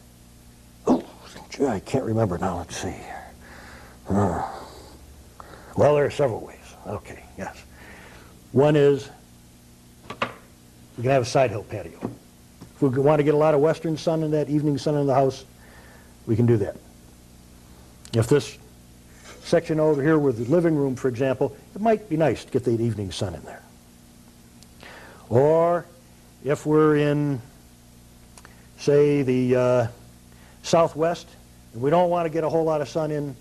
Oh, gee, I can't remember now. Let's see. Well, there are several ways. Okay, yes. One is we can have a side hill patio. If we want to get a lot of western sun and that evening sun in the house, we can do that. If this section over here with the living room, for example, it might be nice to get the evening sun in there. Or if we're in, say, the southwest, and we don't want to get a whole lot of sun in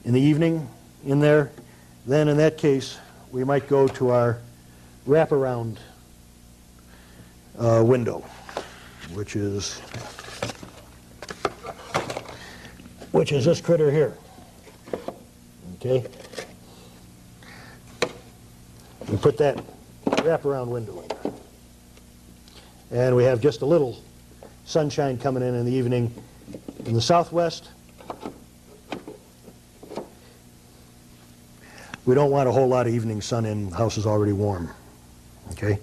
the evening in there, then in that case we might go to our wraparound window, which is this critter here. Okay, and put that wraparound window in. And we have just a little sunshine coming in the evening. In the southwest, we don't want a whole lot of evening sun in. The house is already warm. Okay?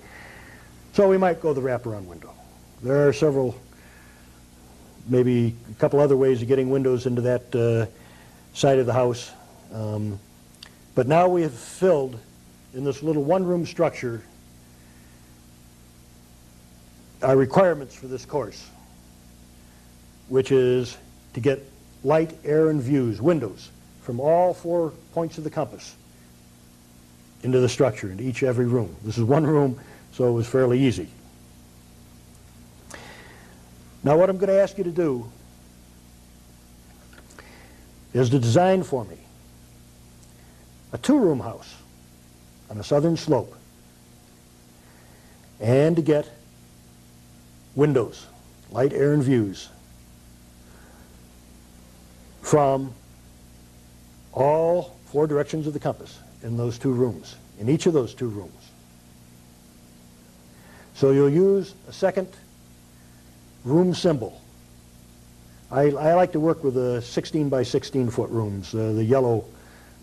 So we might go the wraparound window. There are several, maybe a couple other ways of getting windows into that side of the house. But now we have filled, in this little one-room structure, our requirements for this course, which is to get light, air, and views, windows, from all 4 points of the compass into the structure, into every room. This is one room, so it was fairly easy. Now what I'm going to ask you to do is to design for me a 2-room house on a southern slope, and to get windows, light, air, and views from all 4 directions of the compass in those 2 rooms, in each of those 2 rooms. So you'll use a second room symbol. I like to work with the 16 by 16 foot rooms, the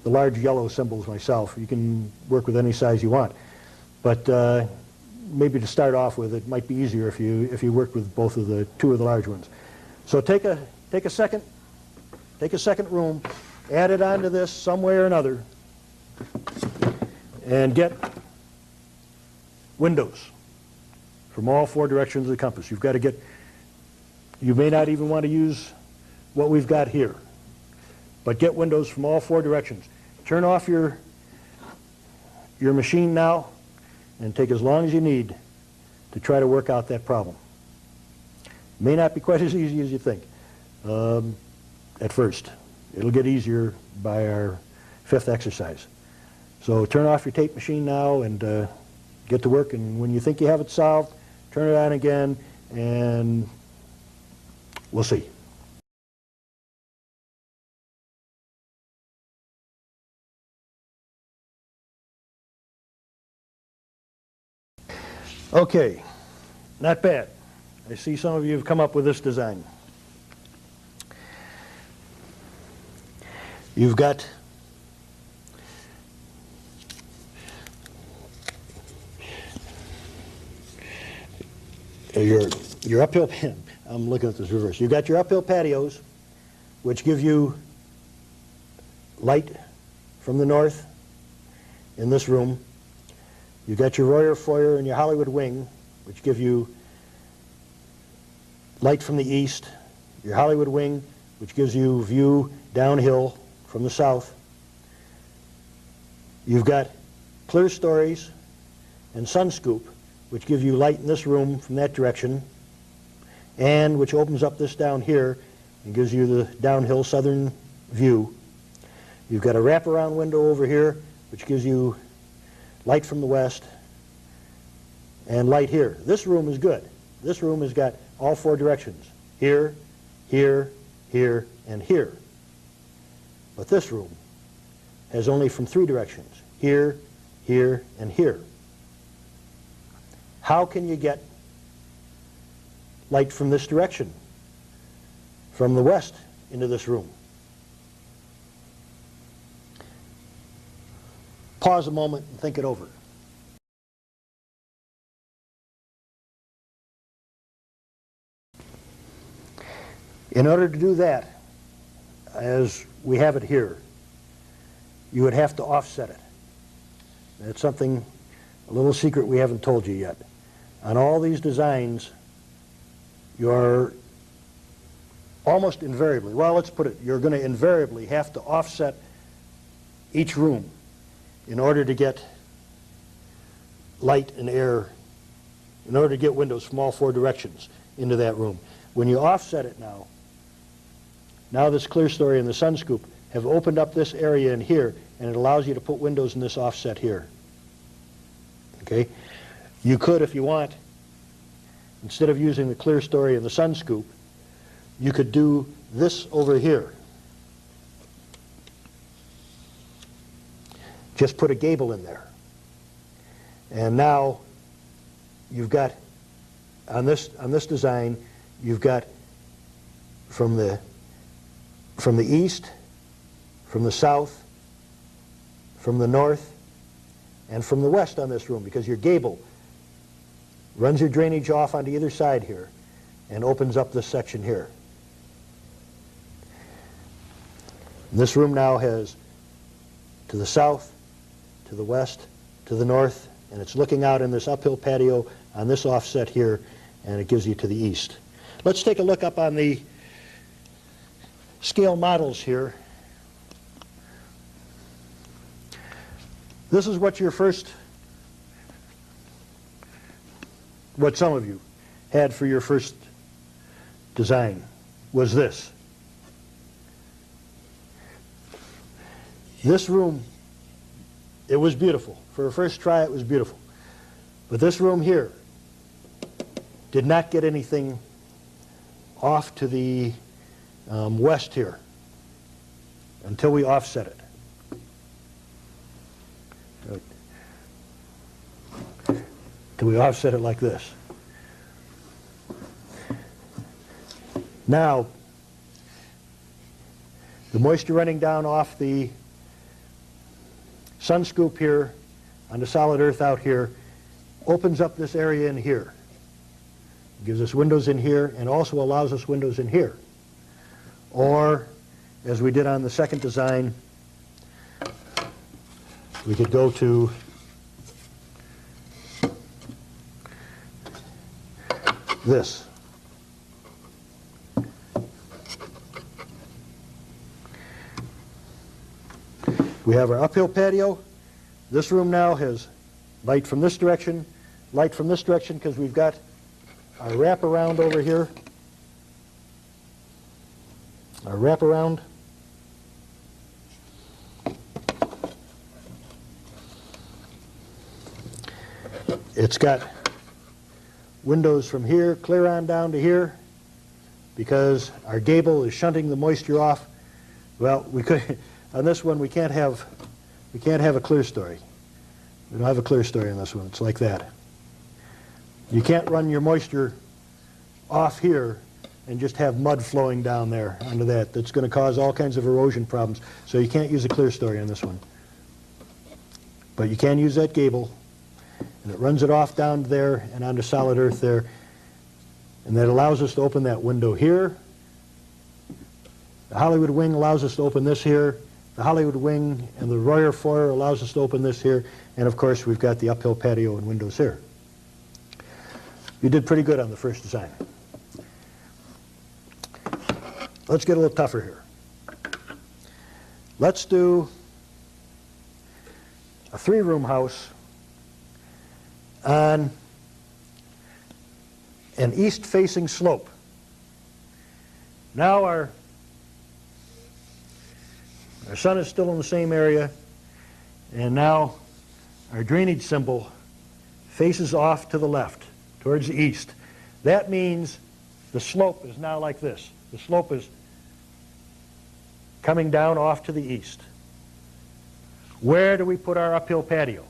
large yellow symbols myself. You can work with any size you want, but maybe to start off with, it might be easier if you work with both of the 2 of the large ones. So take a second room, add it onto this some way or another, and get windows from all 4 directions of the compass. You've got to get. You may not even want to use what we've got here, but get windows from all 4 directions. Turn off your machine now and take as long as you need to try to work out that problem. May not be quite as easy as you think at first. It'll get easier by our 5th exercise. So turn off your tape machine now and get to work, and when you think you have it solved, turn it on again and we'll see. Okay, not bad. I see some of you have come up with this design. You've got your uphill, I'm looking at this reverse. You've got your uphill patios, which give you light from the north in this room. You've got your Royer foyer and your Hollywood wing, which give you light from the east. Your Hollywood wing, which gives you view downhill from the south. You've got clear stories and sun scoop, which give you light in this room from that direction, and which opens up this down here and gives you the downhill southern view. You've got a wraparound window over here, which gives you light from the west, and light here. This room is good. This room has got all 4 directions. Here, here, here, and here. But this room has only from 3 directions. Here, here, and here. How can you get light from this direction, from the west into this room? Pause a moment and think it over. In order to do that, as we have it here, you would have to offset it. That's something, a little secret we haven't told you yet. On all these designs, you're almost invariably, well, let's put it, you're going to invariably have to offset each room in order to get light and air, in order to get windows from all 4 directions into that room. When you offset it now this clear story and the sun scoop have opened up this area in here, and it allows you to put windows in this offset here. Okay? You could, if you want, instead of using the clear story and the sun scoop, you could do this over here. Just put a gable in there. And now you've got, on this design, you've got from the east, from the south, from the north, and from the west on this room, because your gable runs your drainage off onto either side here and opens up this section here. This room now has to the south, to the west, to the north, and it's looking out in this uphill patio on this offset here, and it gives you to the east. Let's take a look up on the scale models here. This is what what some of you had for your first design, was this. This room, it was beautiful. For a first try, it was beautiful. But this room here did not get anything off to the west here until we offset it. Till we offset it like this. Now, the moisture running down off the sun scoop here on the solid earth out here opens up this area in here. Gives us windows in here and also allows us windows in here. Or, as we did on the second design, we could go to this. We have our uphill patio. This room now has light from this direction, light from this direction, because we've got our wraparound over here. Our wraparound. It's got windows from here clear on down to here, because our gable is shunting the moisture off. Well, we could on this one we can't have a clear story. We don't have a clear story on this one. It's like that. You can't run your moisture off here and just have mud flowing down there onto that. That's going to cause all kinds of erosion problems. So you can't use a clear story on this one. But you can use that gable, and it runs it off down there and onto solid earth there. And that allows us to open that window here. The Hollywood wing allows us to open this here. The Hollywood wing and the Royer foyer allows us to open this here. And of course, we've got the uphill patio and windows here. You did pretty good on the first design. Let's get a little tougher here. Let's do a 3-room house on an east-facing slope. Now our sun is still in the same area, and now our drainage symbol faces off to the left, towards the east. That means the slope is now like this. The slope is coming down off to the east. Where do we put our uphill patio?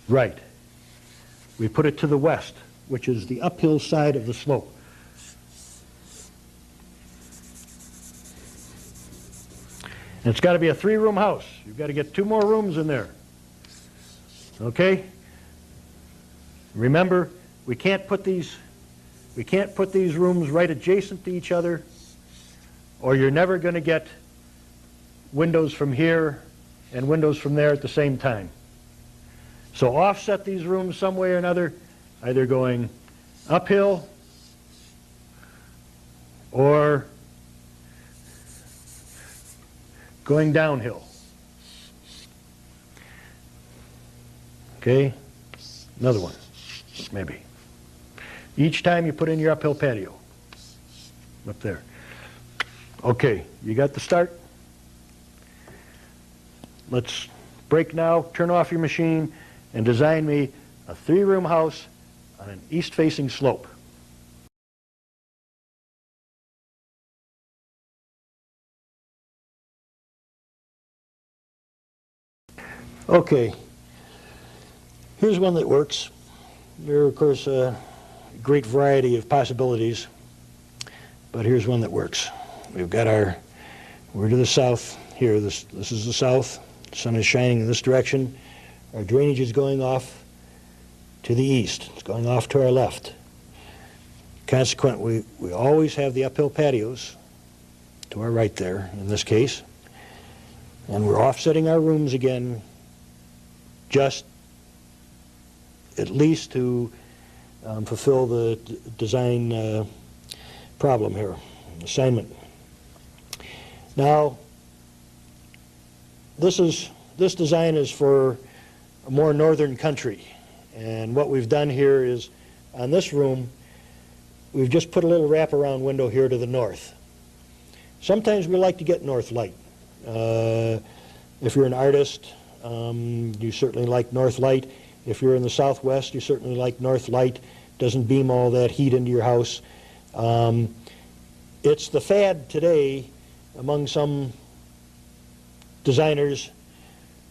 Right. We put it to the west, which is the uphill side of the slope. And it's got to be a 3-room house. You've got to get 2 more rooms in there. Okay? Remember, we can't put these rooms right adjacent to each other, or you're never going to get windows from here and windows from there at the same time. So offset these rooms some way or another, either going uphill or going downhill. Okay? Another one, maybe. Each time you put in your uphill patio. Up there. Okay, you got the start? Let's break now, turn off your machine, and design me a 3-room house on an east-facing slope. Okay, here's one that works. There are, of course, a great variety of possibilities, but here's one that works. We've got we're to the south here. This is the south. The sun is shining in this direction. Our drainage is going off to the east. It's going off to our left. Consequently, we always have the uphill patios to our right there, in this case. And we're offsetting our rooms again, just at least to fulfill the design problem here, assignment. Now, this design is for a more northern country, and what we've done here is on this room we've just put a little wraparound window here to the north. Sometimes we like to get north light. If you're an artist, you certainly like north light. If you're in the southwest, you certainly like north light. Doesn't beam all that heat into your house. It's the fad today among some designers,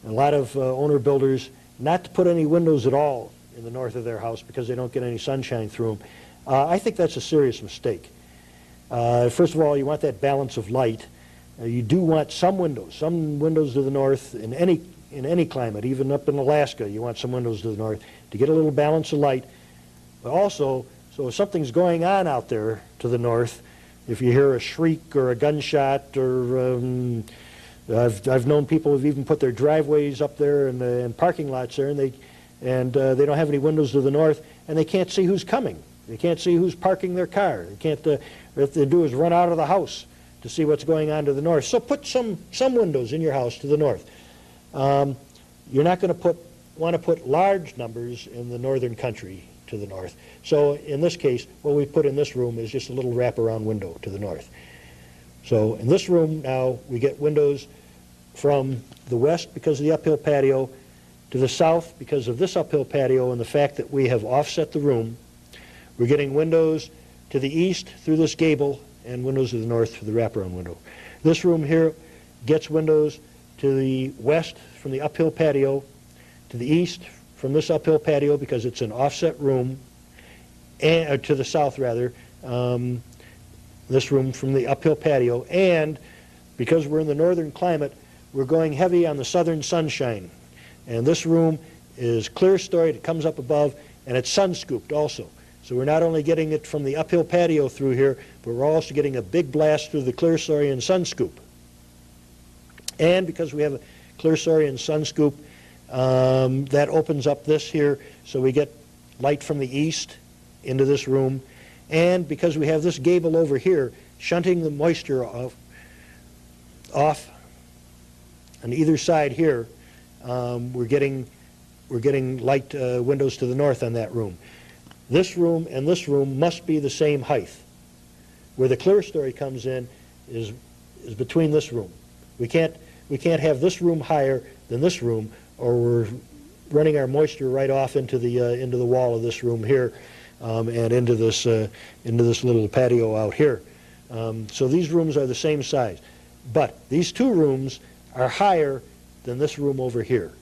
a lot of owner-builders, not to put any windows at all in the north of their house because they don't get any sunshine through them. I think that's a serious mistake. First of all, you want that balance of light. You do want some windows to the north in any climate, even up in Alaska. You want some windows to the north to get a little balance of light. But also, so if something's going on out there to the north, if you hear a shriek or a gunshot, or I've known people who've even put their driveways up there and parking lots there, and they don't have any windows to the north, and they can't see who's coming. They can't see who's parking their car. They can't. What they do is run out of the house to see what's going on to the north. So put some windows in your house to the north. You're not going to want to put large numbers in the northern country to the north. So in this case, what we put in this room is just a little wraparound window to the north. So in this room now, we get windows from the west because of the uphill patio, to the south because of this uphill patio and the fact that we have offset the room. We're getting windows to the east through this gable and windows to the north through the wraparound window. This room here gets windows to the west from the uphill patio, to the east from this uphill patio because it's an offset room, and to the south rather, this room from the uphill patio, and because we're in the northern climate, we're going heavy on the southern sunshine. And this room is clear storied, it comes up above, and it's sun scooped also. So we're not only getting it from the uphill patio through here, but we're also getting a big blast through the clear story and sun scoop. And because we have a clear story and sun scoop, that opens up this here, so we get light from the east into this room. And because we have this gable over here, shunting the moisture off on either side here, we're getting light windows to the north on that room. This room and this room must be the same height. Where the clear story comes in is between this room. We can't have this room higher than this room, or we're running our moisture right off into the wall of this room here, and into this little patio out here. So these rooms are the same size, but these two rooms are higher than this room over here.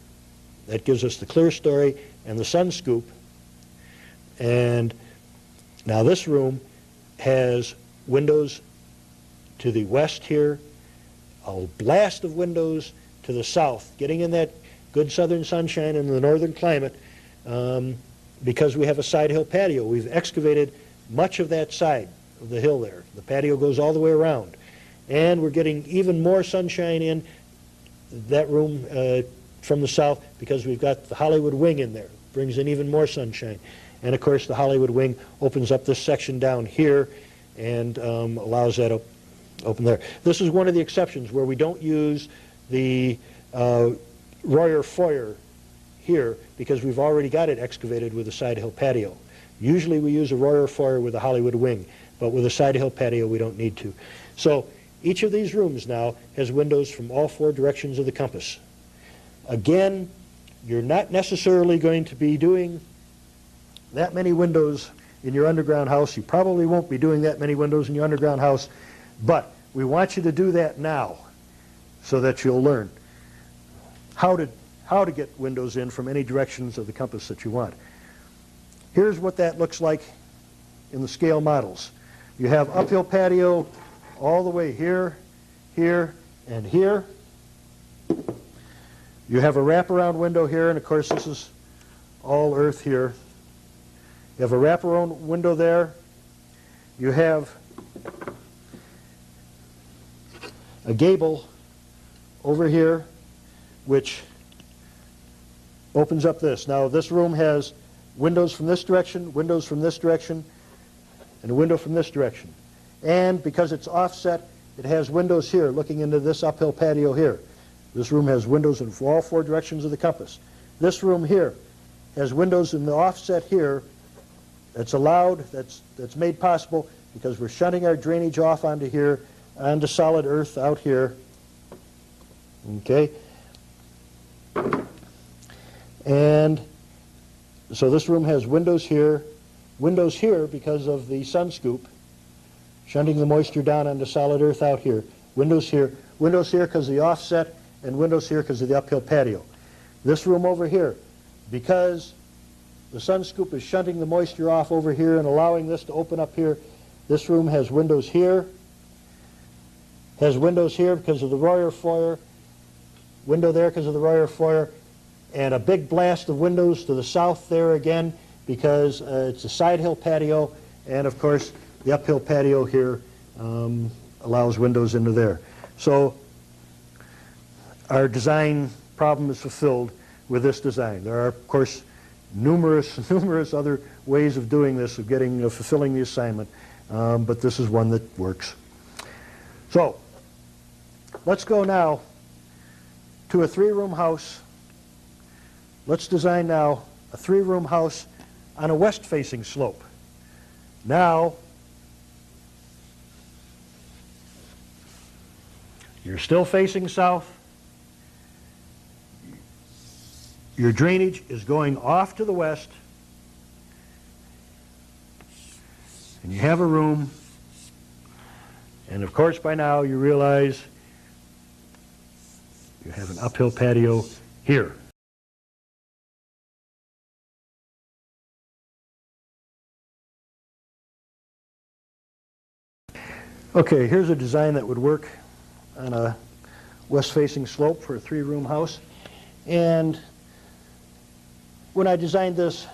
That gives us the clear story and the sun scoop. And now this room has windows to the west here, a blast of windows to the south, getting in that good southern sunshine in the northern climate, because we have a side hill patio. We've excavated much of that side of the hill there. The patio goes all the way around. And we're getting even more sunshine in that room from the south because we've got the Hollywood wing in there. Brings in even more sunshine. And of course the Hollywood wing opens up this section down here and allows that open there. This is one of the exceptions where we don't use the Royer foyer here because we've already got it excavated with a side hill patio. Usually we use a Royer foyer with a Hollywood wing, but with a side hill patio we don't need to. So each of these rooms now has windows from all four directions of the compass. Again, you're not necessarily going to be doing that many windows in your underground house. You probably won't be doing that many windows in your underground house, but we want you to do that now so that you'll learn how how to get windows in from any directions of the compass that you want. Here's what that looks like in the scale models. You have uphill patio all the way here, here, and here. You have a wraparound window here, and of course this is all earth here. You have a wraparound window there. You have a gable over here, which opens up this. Now this room has windows from this direction, windows from this direction, and a window from this direction. And because it's offset, it has windows here looking into this uphill patio here. This room has windows in all four directions of the compass. This room here has windows in the offset here. That's allowed, that's made possible because we're shunting our drainage off onto here, onto solid earth out here. Okay? And so this room has windows here because of the sun scoop, shunting the moisture down onto solid earth out here. Windows here because of the offset, and windows here because of the uphill patio. This room over here, because the sun scoop is shunting the moisture off over here and allowing this to open up here, this room has windows here because of the Royer foyer, window there because of the Royer foyer, and a big blast of windows to the south there again because it's a side hill patio, and of course the uphill patio here allows windows into there. So our design problem is fulfilled with this design. There are, of course, numerous other ways of doing this, of fulfilling the assignment, but this is one that works. So let's go now to a three-room house. Let's design now a three-room house on a west-facing slope. Now, you're still facing south. Your drainage is going off to the west. And you have a room. And of course, by now, you realize you have an uphill patio here. Okay, here's a design that would work on a west-facing slope for a three-room house. And when I designed this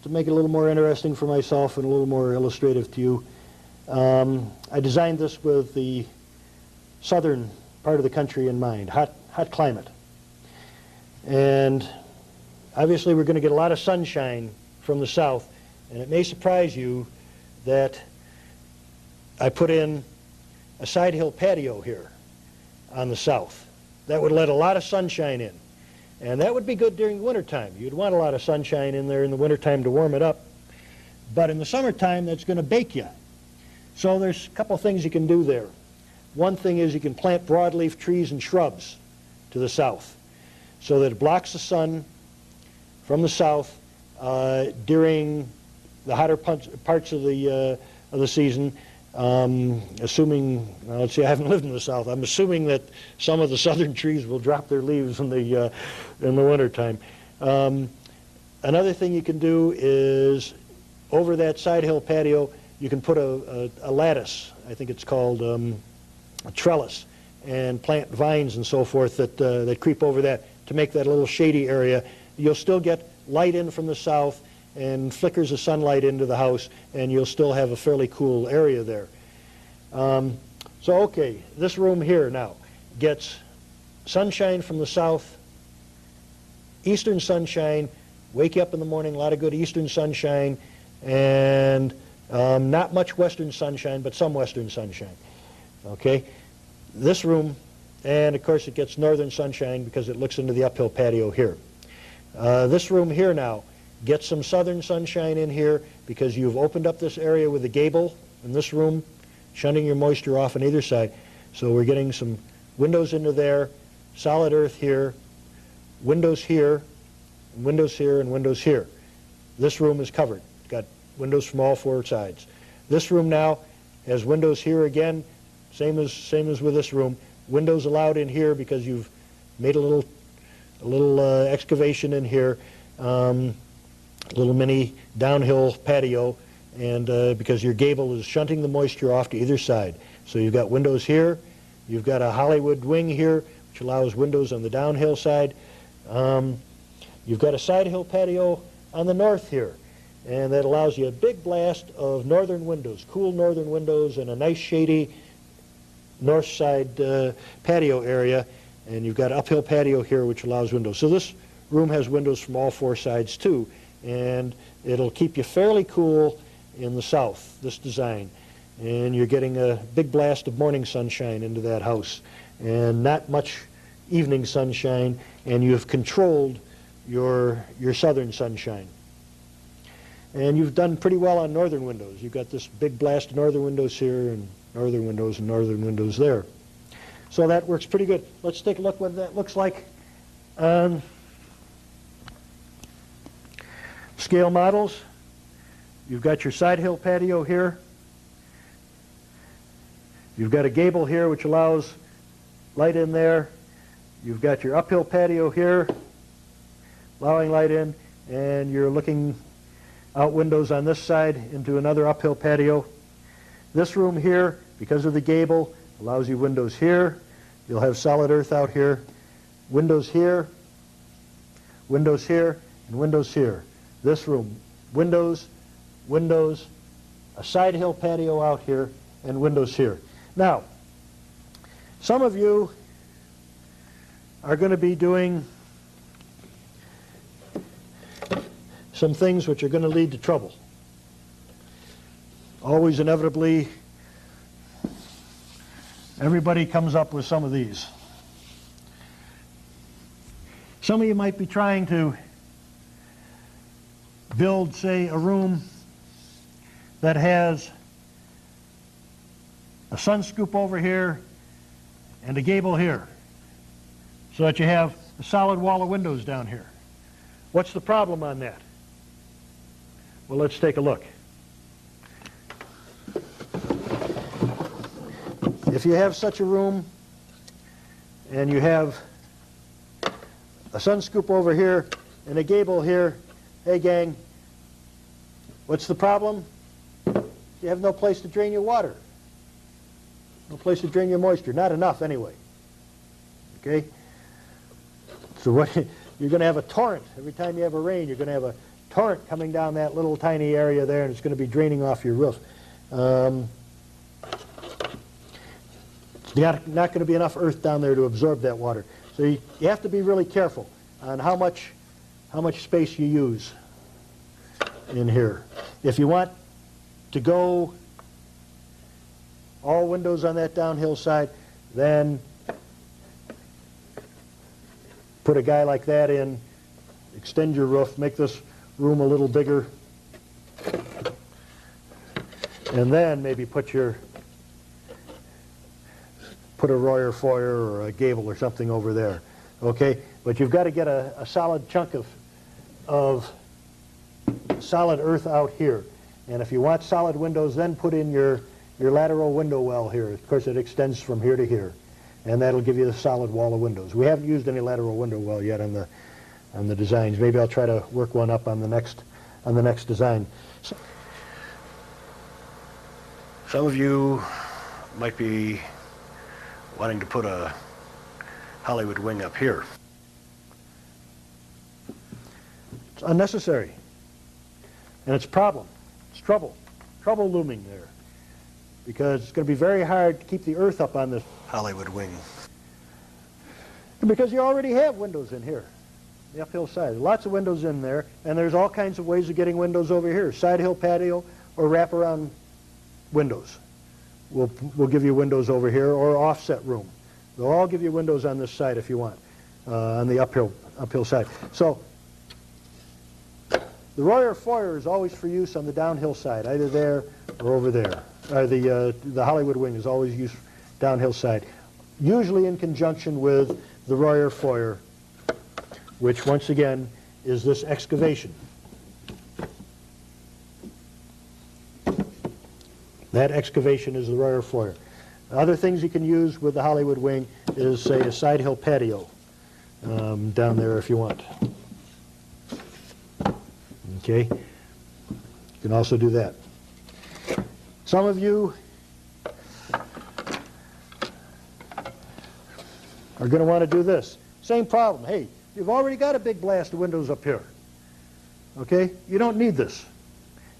to make it a little more interesting for myself and a little more illustrative to you, I designed this with the southern part of the country in mind, hot climate. And obviously we're going to get a lot of sunshine from the south, and it may surprise you that I put in a side hill patio here on the south. That would let a lot of sunshine in. And that would be good during the wintertime. You'd want a lot of sunshine in there in the wintertime to warm it up. But in the summertime, that's going to bake you. So there's a couple things you can do there. One thing is you can plant broadleaf trees and shrubs to the south so that it blocks the sun from the south during the hotter parts of the season. Assuming, well, let's see, I haven't lived in the south. I'm assuming that some of the southern trees will drop their leaves in the wintertime. Another thing you can do is over that side hill patio, you can put a lattice. I think it's called a trellis, and plant vines and so forth that creep over that to make that a little shady area. You'll still get light in from the south and flickers of sunlight into the house, and you'll still have a fairly cool area there. So okay, this room here now gets sunshine from the south, eastern sunshine, wake you up in the morning, a lot of good eastern sunshine, and not much western sunshine, but some western sunshine. Okay, this room, and of course it gets northern sunshine because it looks into the uphill patio here. This room here now gets some southern sunshine in here because you've opened up this area with a gable in this room, shunting your moisture off on either side. So we're getting some windows into there, solid earth here, windows here, windows here, and windows here. This room is covered. It's got windows from all four sides. This room now has windows here again, same as with this room. Windows allowed in here because you've made a little a little excavation in here, little mini downhill patio, and because your gable is shunting the moisture off to either side. So you've got windows here, you've got a Hollywood wing here, which allows windows on the downhill side. You've got a side hill patio on the north here, and that allows you a big blast of northern windows, cool northern windows, and a nice shady north side patio area. And you've got an uphill patio here which allows windows. So this room has windows from all four sides too, and it'll keep you fairly cool in the south, this design. And you're getting a big blast of morning sunshine into that house, and not much evening sunshine, and you've controlled your southern sunshine. And you've done pretty well on northern windows. You've got this big blast of northern windows here, and northern windows there. So that works pretty good. Let's take a look what that looks like on scale models. You've got your side hill patio here. You've got a gable here which allows light in there. You've got your uphill patio here, allowing light in, and you're looking out windows on this side into another uphill patio. This room here, because of the gable, allows you windows here. You'll have solid earth out here. Windows here, and windows here. This room, windows, a side hill patio out here, and windows here. Now, some of you are going to be doing some things which are going to lead to trouble. Always inevitably, everybody comes up with some of these. Some of you might be trying to build, say, a room that has a sun scoop over here and a gable here, so that you have a solid wall of windows down here. What's the problem on that? Well, let's take a look. If you have such a room and you have a sun scoop over here and a gable here, hey gang, what's the problem? You have no place to drain your water. No place to drain your moisture. Not enough anyway. Okay? So what you're going to have a torrent. Every time you have a rain, you're going to have a torrent coming down that little tiny area there, and it's going to be draining off your roof. Not going to be enough earth down there to absorb that water. So you have to be really careful on how much space you use in here. If you want to go all windows on that downhill side, then put a guy like that in, extend your roof, make this room a little bigger, and then maybe put a Royer foyer or a gable or something over there. Okay, but you've got to get a solid chunk of solid earth out here. And if you want solid windows, then put in your lateral window well here. Of course, it extends from here to here, and that'll give you the solid wall of windows. We haven't used any lateral window well yet on the designs. Maybe I'll try to work one up on the next design. So, some of you might be wanting to put a Hollywood wing up here. It's unnecessary, and it's a problem. It's trouble looming there, because it's going to be very hard to keep the earth up on this Hollywood wing, because you already have windows in here, the uphill side. Lots of windows in there, and there's all kinds of ways of getting windows over here. Side hill patio or wraparound windows. We'll give you windows over here, or offset room. They'll all give you windows on this side if you want, on the uphill side. So the Royer foyer is always for use on the downhill side, either there or over there. The Hollywood wing is always used downhill side, usually in conjunction with the Royer foyer, which once again is this excavation. That excavation is the Royer foyer. Other things you can use with the Hollywood wing is, say, a side hill patio. down there if you want. Okay? You can also do that. Some of you are going to want to do this. Same problem. Hey, you've already got a big blast of windows up here. Okay? You don't need this.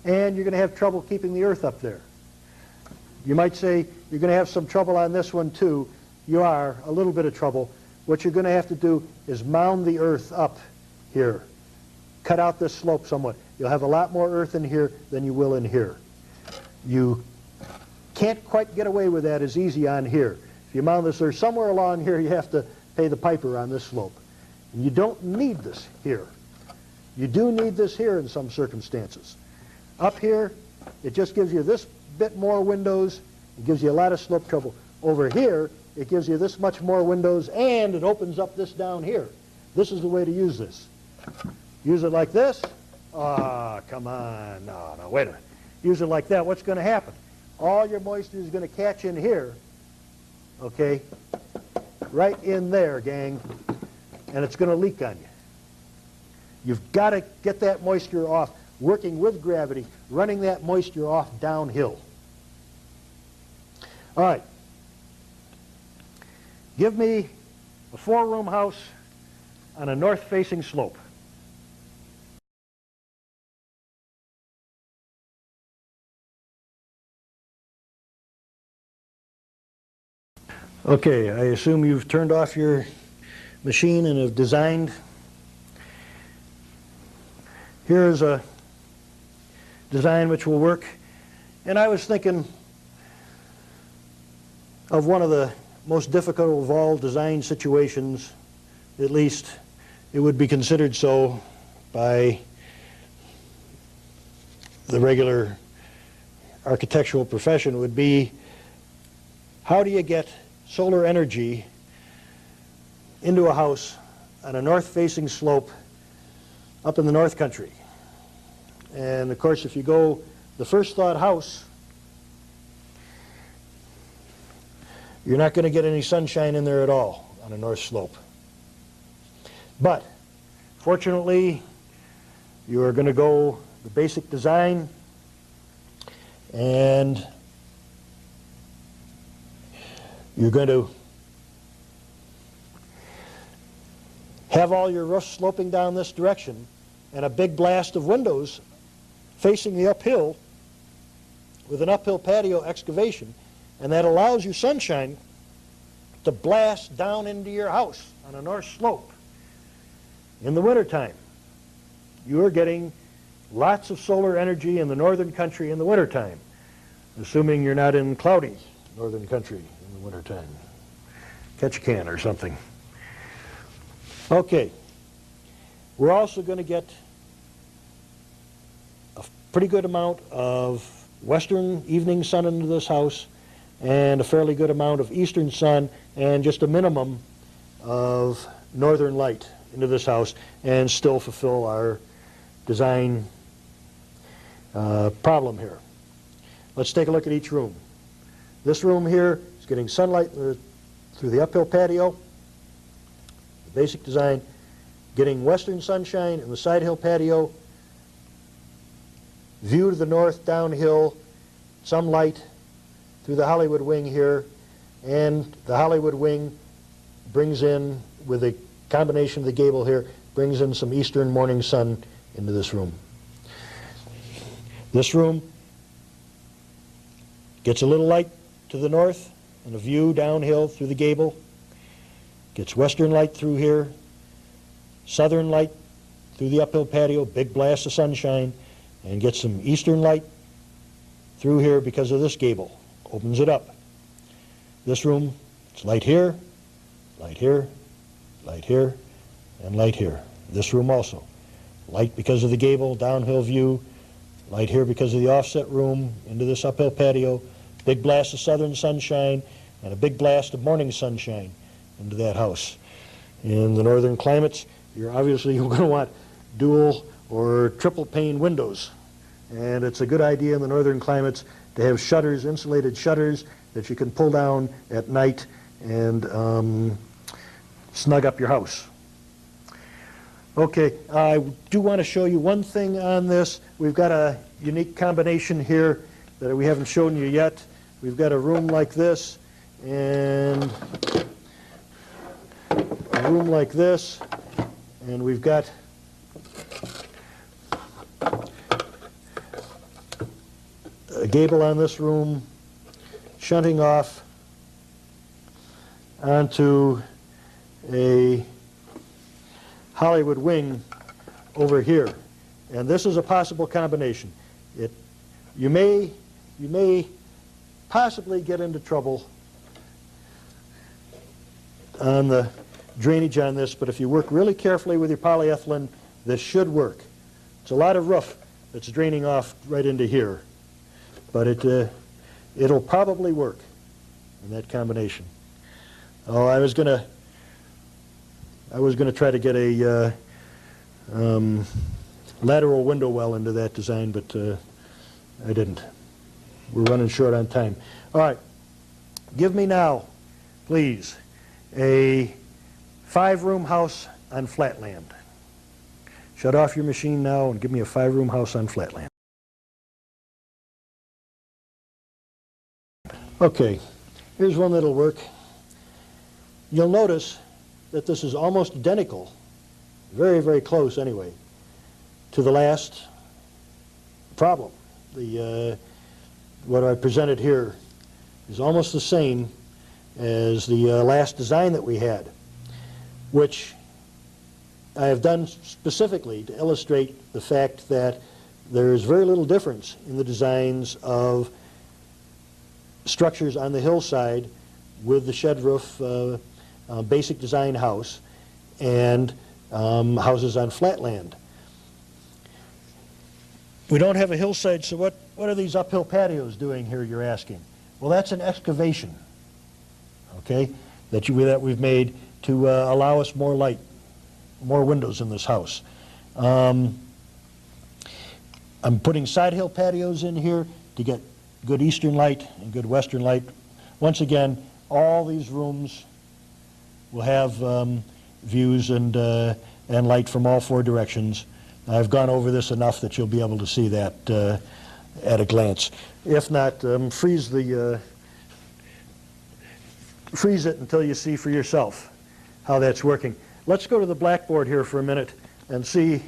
And you're going to have trouble keeping the earth up there. You might say you're going to have some trouble on this one too. You are, a little bit of trouble. What you're going to have to do is mound the earth up here. Cut out this slope somewhat. You'll have a lot more earth in here than you will in here. You can't quite get away with that as easy on here. If you mound this earth somewhere along here, you have to pay the piper on this slope. And you don't need this here. You do need this here in some circumstances. Up here, it just gives you this bit more windows. It gives you a lot of slope trouble. Over here, it gives you this much more windows, and it opens up this down here. This is the way to use this. Use it like this. Ah, come on. No, wait a minute. Use it like that. What's going to happen? All your moisture is going to catch in here, okay, right in there, gang, and it's going to leak on you. You've got to get that moisture off, working with gravity, running that moisture off downhill. All right. Give me a 4-room house on a north-facing slope. Okay, I assume you've turned off your machine and have designed. Here's a design which will work. And I was thinking of one of the most difficult of all design situations, at least it would be considered so by the regular architectural profession, would be how do you get solar energy into a house on a north-facing slope up in the North Country. And of course, if you go the first thought house, you're not going to get any sunshine in there at all on a north slope. But fortunately, you are going to go the basic design, and you're going to have all your roofs sloping down this direction and a big blast of windows facing the uphill with an uphill patio excavation, and that allows you sunshine to blast down into your house on a north slope. In the wintertime, you are getting lots of solar energy in the northern country in the wintertime, assuming you're not in cloudy northern country in the wintertime. Catch a can or something. Okay, we're also going to get a pretty good amount of western evening sun into this house and a fairly good amount of eastern sun and just a minimum of northern light into this house and still fulfill our design problem here. Let's take a look at each room. This room here is getting sunlight through the uphill patio, the basic design, getting western sunshine in the side hill patio, view to the north downhill, some light through the Hollywood wing here, and the Hollywood wing brings in, with a combination of the gable here, brings in some eastern morning sun into this room. This room gets a little light to the north and a view downhill through the gable, gets western light through here, southern light through the uphill patio, big blast of sunshine, and gets some eastern light through here because of this gable. Opens it up. This room, it's light here, light here, light here, and light here. This room also. Light because of the gable, downhill view, light here because of the offset room into this uphill patio, big blast of southern sunshine, and a big blast of morning sunshine into that house. In the northern climates, you're obviously going to want dual or triple pane windows. And it's a good idea in the northern climates to have shutters, insulated shutters, that you can pull down at night and snug up your house. Okay, I do want to show you one thing on this. We've got a unique combination here that we haven't shown you yet. We've got a room like this and a room like this, and we've got a gable on this room shunting off onto a Hollywood wing over here. And this is a possible combination. You may possibly get into trouble on the drainage on this, but if you work really carefully with your polyethylene, this should work. It's a lot of roof that's draining off right into here, but it'll probably work in that combination. Oh, I was gonna try to get a lateral window well into that design, but I didn't. We're running short on time. All right, give me now, please, a 5-room house on flatland. Shut off your machine now and give me a 5-room house on flatland. Okay, here's one that'll work. You'll notice that this is almost identical, very, very close anyway, to the last problem. What I presented here is almost the same as the last design that we had, which I have done specifically to illustrate the fact that there is very little difference in the designs of structures on the hillside with the shed roof basic design house and houses on flatland. We don't have a hillside, so what are these uphill patios doing here, you're asking? Well, that's an excavation, okay, that we've made to allow us more light, more windows in this house. I'm putting side hill patios in here to get good eastern light and good western light. Once again, all these rooms will have views and light from all 4 directions. I've gone over this enough that you'll be able to see that at a glance. If not, freeze it until you see for yourself how that's working. Let's go to the blackboard here for a minute and see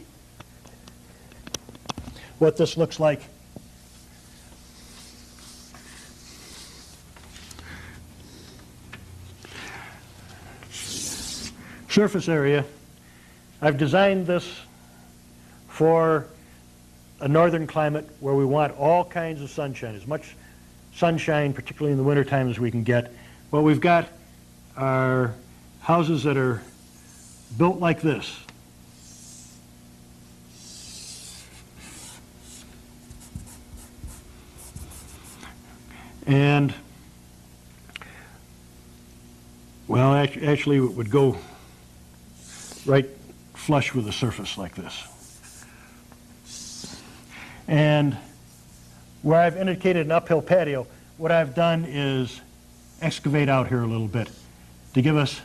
what this looks like. Surface area. I've designed this for a northern climate where we want all kinds of sunshine, as much sunshine, particularly in the wintertime, as we can get. What we've got are houses that are built like this. And, well, actually it would go right flush with the surface like this. And where I've indicated an uphill patio, what I've done is excavate out here a little bit to give us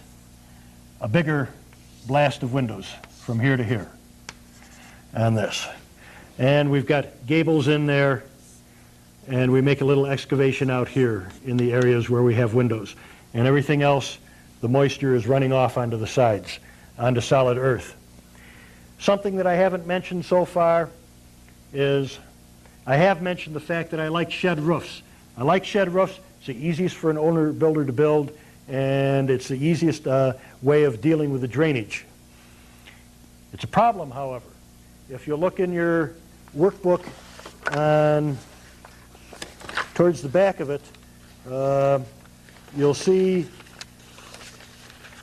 a bigger blast of windows from here to here on this. And we've got gables in there, and we make a little excavation out here in the areas where we have windows. And everything else, the moisture is running off onto the sides, onto solid earth. Something that I haven't mentioned so far is I have mentioned the fact that I like shed roofs. I like shed roofs. It's the easiest for an owner builder to build, and it's the easiest way of dealing with the drainage. It's a problem, however. If you look in your workbook towards the back of it, you'll see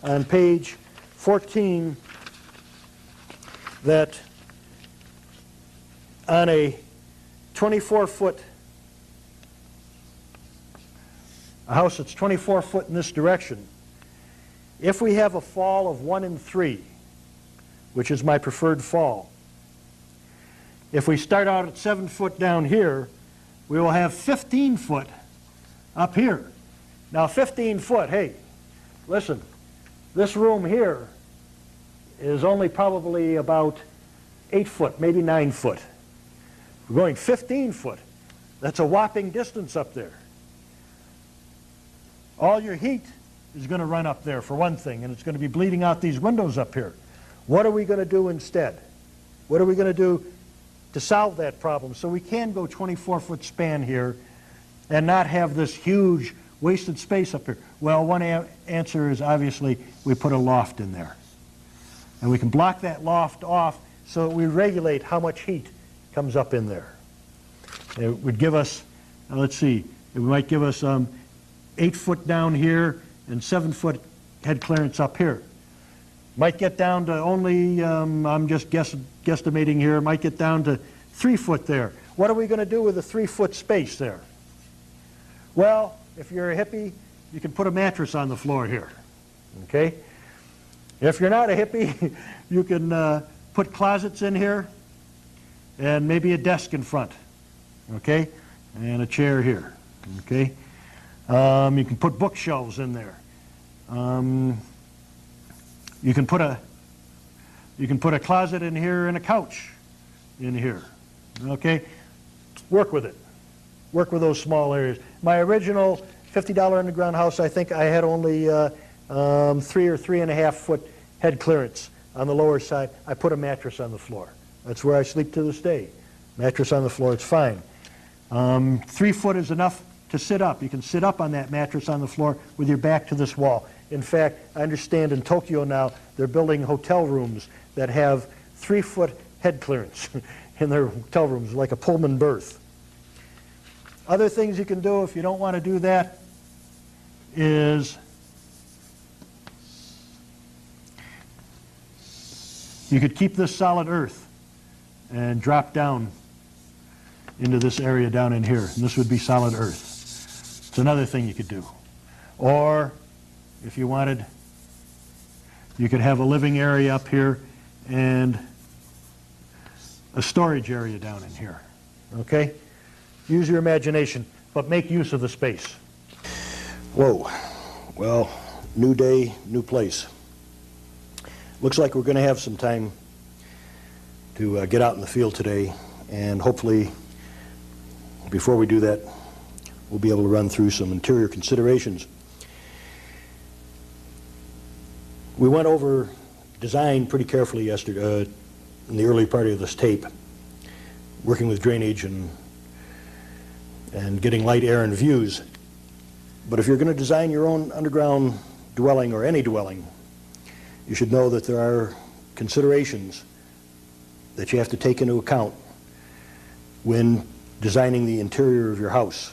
on page 14 that on a 24-foot, a house that's 24 foot in this direction, if we have a fall of 1 in 3, which is my preferred fall, if we start out at 7 foot down here, we will have 15 foot up here. Now 15 foot, hey, listen, this room here is only probably about 8 foot, maybe 9 foot. We're going 15 foot. That's a whopping distance up there. All your heat is going to run up there for one thing, and it's going to be bleeding out these windows up here. What are we going to do instead? What are we going to do to solve that problem so we can go 24-foot span here and not have this huge wasted space up here? Well, one answer is obviously we put a loft in there. And we can block that loft off so that we regulate how much heat comes up in there. It would give us, let's see, it might give us 8 foot down here and 7 foot head clearance up here. Might get down to only, I'm just guesstimating here, might get down to 3 foot there. What are we going to do with a 3 foot space there? Well, if you're a hippie, you can put a mattress on the floor here, okay? If you're not a hippie, you can put closets in here and maybe a desk in front, okay? And a chair here, okay? You can put bookshelves in there. You can put a closet in here and a couch in here, okay? Work with it. Work with those small areas. My original $50 underground house, I think I had only 3 or 3.5 foot head clearance on the lower side. I put a mattress on the floor. That's where I sleep to this day. Mattress on the floor, it's fine. 3 foot is enough to sit up. You can sit up on that mattress on the floor with your back to this wall. In fact, I understand in Tokyo now they're building hotel rooms that have 3 foot head clearance in their hotel rooms, like a Pullman berth. Other things you can do if you don't want to do that is you could keep this solid earth and drop down into this area down in here, and this would be solid earth. It's another thing you could do. Or if you wanted, you could have a living area up here and a storage area down in here, okay? Use your imagination, but make use of the space. Whoa, well, new day, new place. Looks like we're going to have some time to get out in the field today, and hopefully before we do that, we'll be able to run through some interior considerations. We went over design pretty carefully yesterday, in the early part of this tape, working with drainage and getting light, air, and views. But if you're going to design your own underground dwelling or any dwelling, you should know that there are considerations that you have to take into account when designing the interior of your house.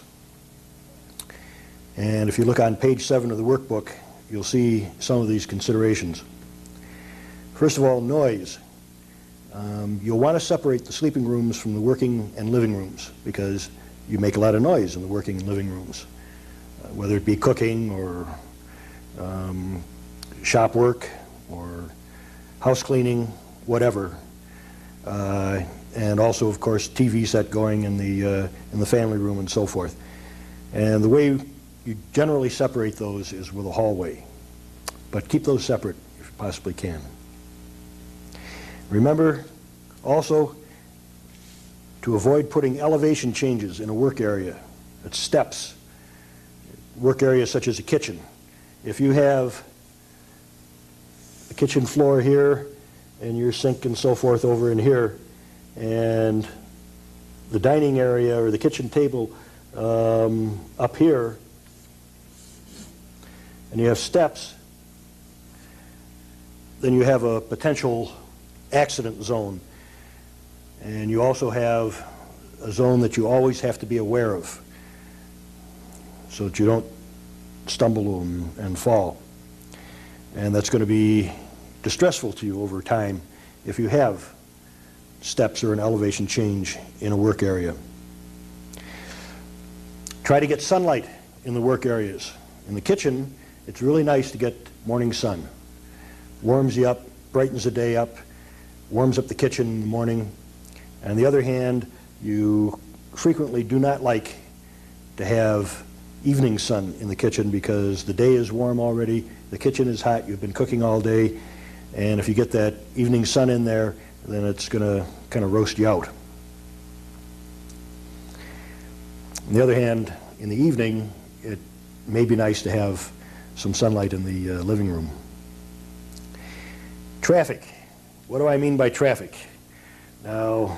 And if you look on page 7 of the workbook, you'll see some of these considerations. First of all, noise. You'll want to separate the sleeping rooms from the working and living rooms because you make a lot of noise in the working and living rooms, whether it be cooking or shop work or house cleaning, whatever. And also, of course, TV set going in the family room and so forth. And the way you generally separate those is with a hallway. But keep those separate if you possibly can. Remember also to avoid putting elevation changes in a work area. It's steps. Work areas such as a kitchen. If you have a kitchen floor here and your sink and so forth over in here, and the dining area or the kitchen table up here, and you have steps, then you have a potential accident zone. And you also have a zone that you always have to be aware of so that you don't stumble and fall. And that's going to be distressful to you over time if you have steps or an elevation change in a work area. Try to get sunlight in the work areas. In the kitchen, it's really nice to get morning sun. Warms you up, brightens the day up, warms up the kitchen in the morning. On the other hand, you frequently do not like to have evening sun in the kitchen because the day is warm already, the kitchen is hot, you've been cooking all day, And if you get that evening sun in there, then it's going to kind of roast you out. On the other hand, in the evening, it may be nice to have some sunlight in the living room. Traffic. What do I mean by traffic? Now,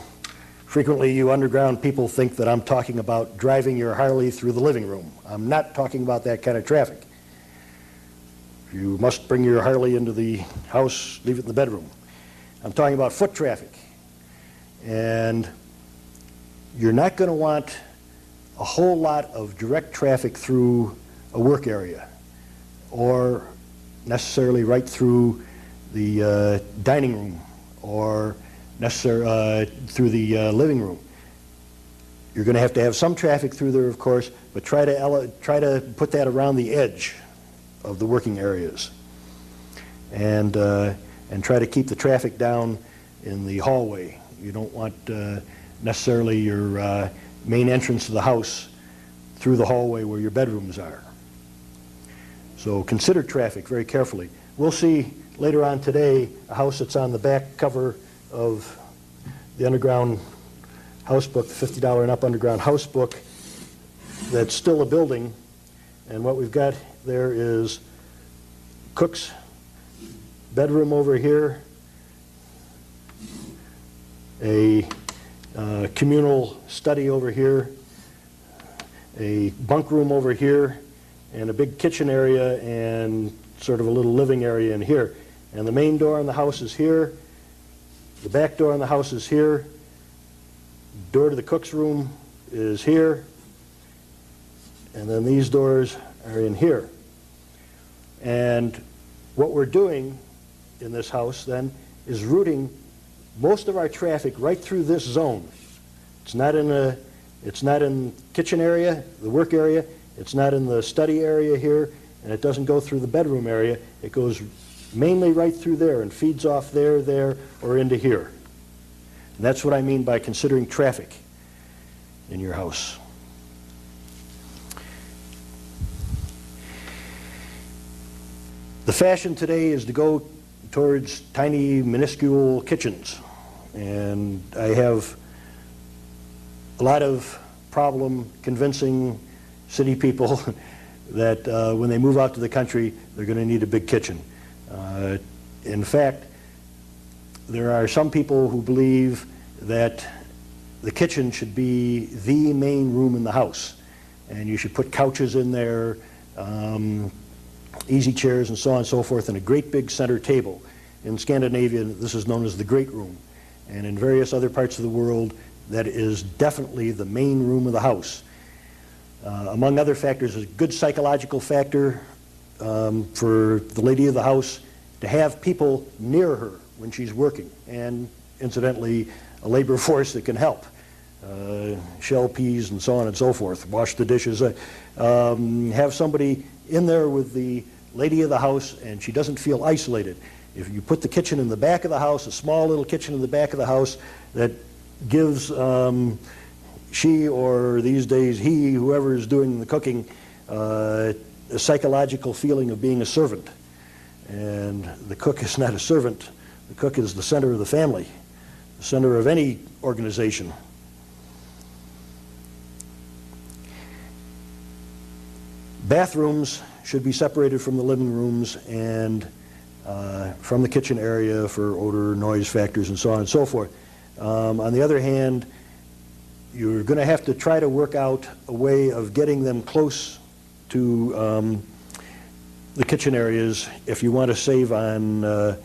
frequently you underground people think that I'm talking about driving your Harley through the living room. I'm not talking about that kind of traffic. You must bring your Harley into the house, leave it in the bedroom. I'm talking about foot traffic. And you're not going to want a whole lot of direct traffic through a work area or necessarily right through the dining room or through the living room. You're going to have some traffic through there, of course, but try to put that around the edge of the working areas, and try to keep the traffic down in the hallway. You don't want necessarily your main entrance to the house through the hallway where your bedrooms are. So consider traffic very carefully. We'll see later on today a house that's on the back cover of the Underground House Book, the $50 and Up Underground House Book, that's still a building. And what we've got there is cook's bedroom over here, a communal study over here, a bunk room over here, and a big kitchen area and sort of a little living area in here. And the main door in the house is here. The back door in the house is here. Door to the cook's room is here. And then these doors are in here. And what we're doing in this house then is routing most of our traffic right through this zone. It's not in kitchen area, the work area. It's not in the study area here, and it doesn't go through the bedroom area. It goes mainly right through there and feeds off there, or into here. And that's what I mean by considering traffic in your house. The fashion today is to go towards tiny, minuscule kitchens. And I have a lot of problem convincing city people that when they move out to the country, they're going to need a big kitchen. In fact, there are some people who believe that the kitchen should be the main room in the house. And you should put couches in there, easy chairs and so on and so forth, and a great big center table. In Scandinavia, this is known as the great room. And in various other parts of the world, that is definitely the main room of the house. Among other factors, a good psychological factor for the lady of the house to have people near her when she's working, and incidentally, a labor force that can help. Shell peas and so on and so forth, wash the dishes. Have somebody in there with the lady of the house, and she doesn't feel isolated. If you put the kitchen in the back of the house, a small little kitchen in the back of the house that gives she, or these days he, whoever is doing the cooking, a psychological feeling of being a servant. And the cook is not a servant. The cook is the center of the family, the center of any organization. Bathrooms should be separated from the living rooms and from the kitchen area for odor, noise factors, and so on and so forth. On the other hand, you're going to have to try to work out a way of getting them close to the kitchen areas if you want to save on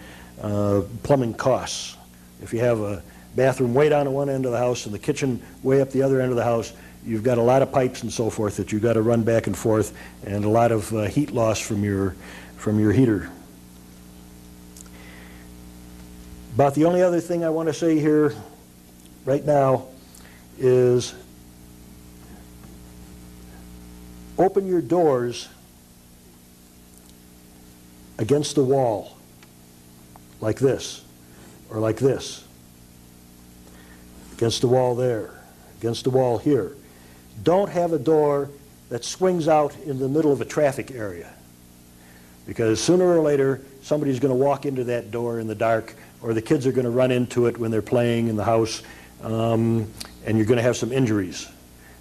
plumbing costs. If you have a bathroom way down at one end of the house and the kitchen way up the other end of the house, you've got a lot of pipes and so forth that you've got to run back and forth, and a lot of heat loss from your heater. About the only other thing I want to say here right now is open your doors against the wall, like this, or like this. Against the wall there, against the wall here. Don't have a door that swings out in the middle of a traffic area, because sooner or later somebody's going to walk into that door in the dark, or the kids are going to run into it when they're playing in the house, and you're going to have some injuries.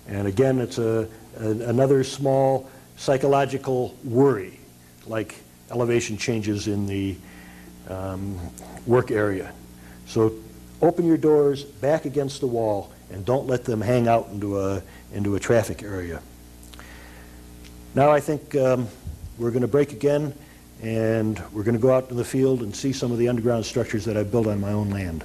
And again, it's another small psychological worry, like elevation changes in the work area. So open your doors back against the wall and don't let them hang out into a traffic area. Now I think we're going to break again, and we're going to go out to the field and see some of the underground structures that I've built on my own land.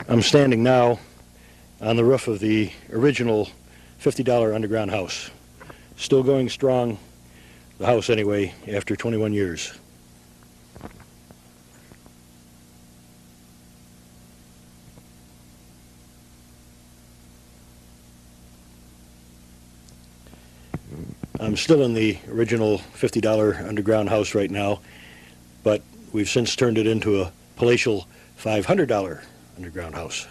I'm standing now on the roof of the original $50 underground house. Still going strong, the house anyway, after 21 years. I'm still in the original $50 underground house right now, but we've since turned it into a palatial $500 underground house.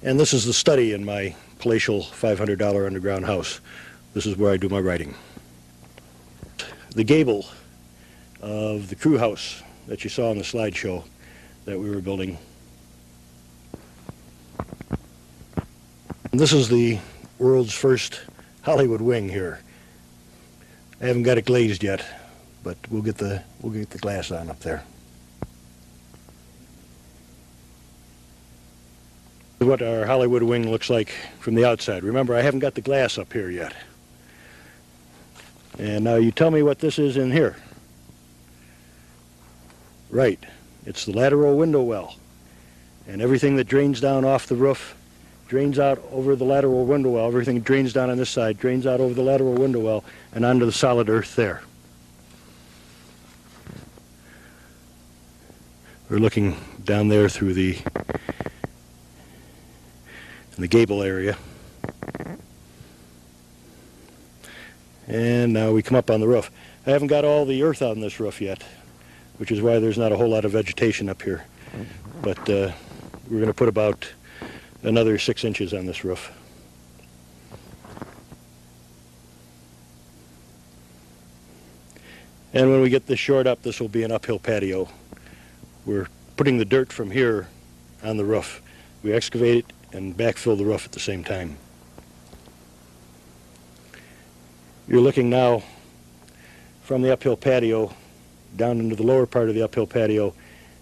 And this is the study in my palatial $500 underground house. This is where I do my writing. The gable of the crew house that you saw on the slideshow that we were building. And this is the world's first Hollywood wing here. I haven't got it glazed yet, but we'll get the glass on up there. What our Hollywood wing looks like from the outside. Remember, I haven't got the glass up here yet. And now you tell me what this is in here. Right, it's the lateral window well. And everything that drains down off the roof drains out over the lateral window well. Everything drains down on this side, drains out over the lateral window well and onto the solid earth there. We're looking down there through the gable area. And now we come up on the roof. I haven't got all the earth on this roof yet, which is why there's not a whole lot of vegetation up here. But we're going to put about another 6 inches on this roof. And when we get this shored up, this will be an uphill patio. We're putting the dirt from here on the roof. We excavate it and backfill the roof at the same time. You're looking now from the uphill patio down into the lower part of the uphill patio,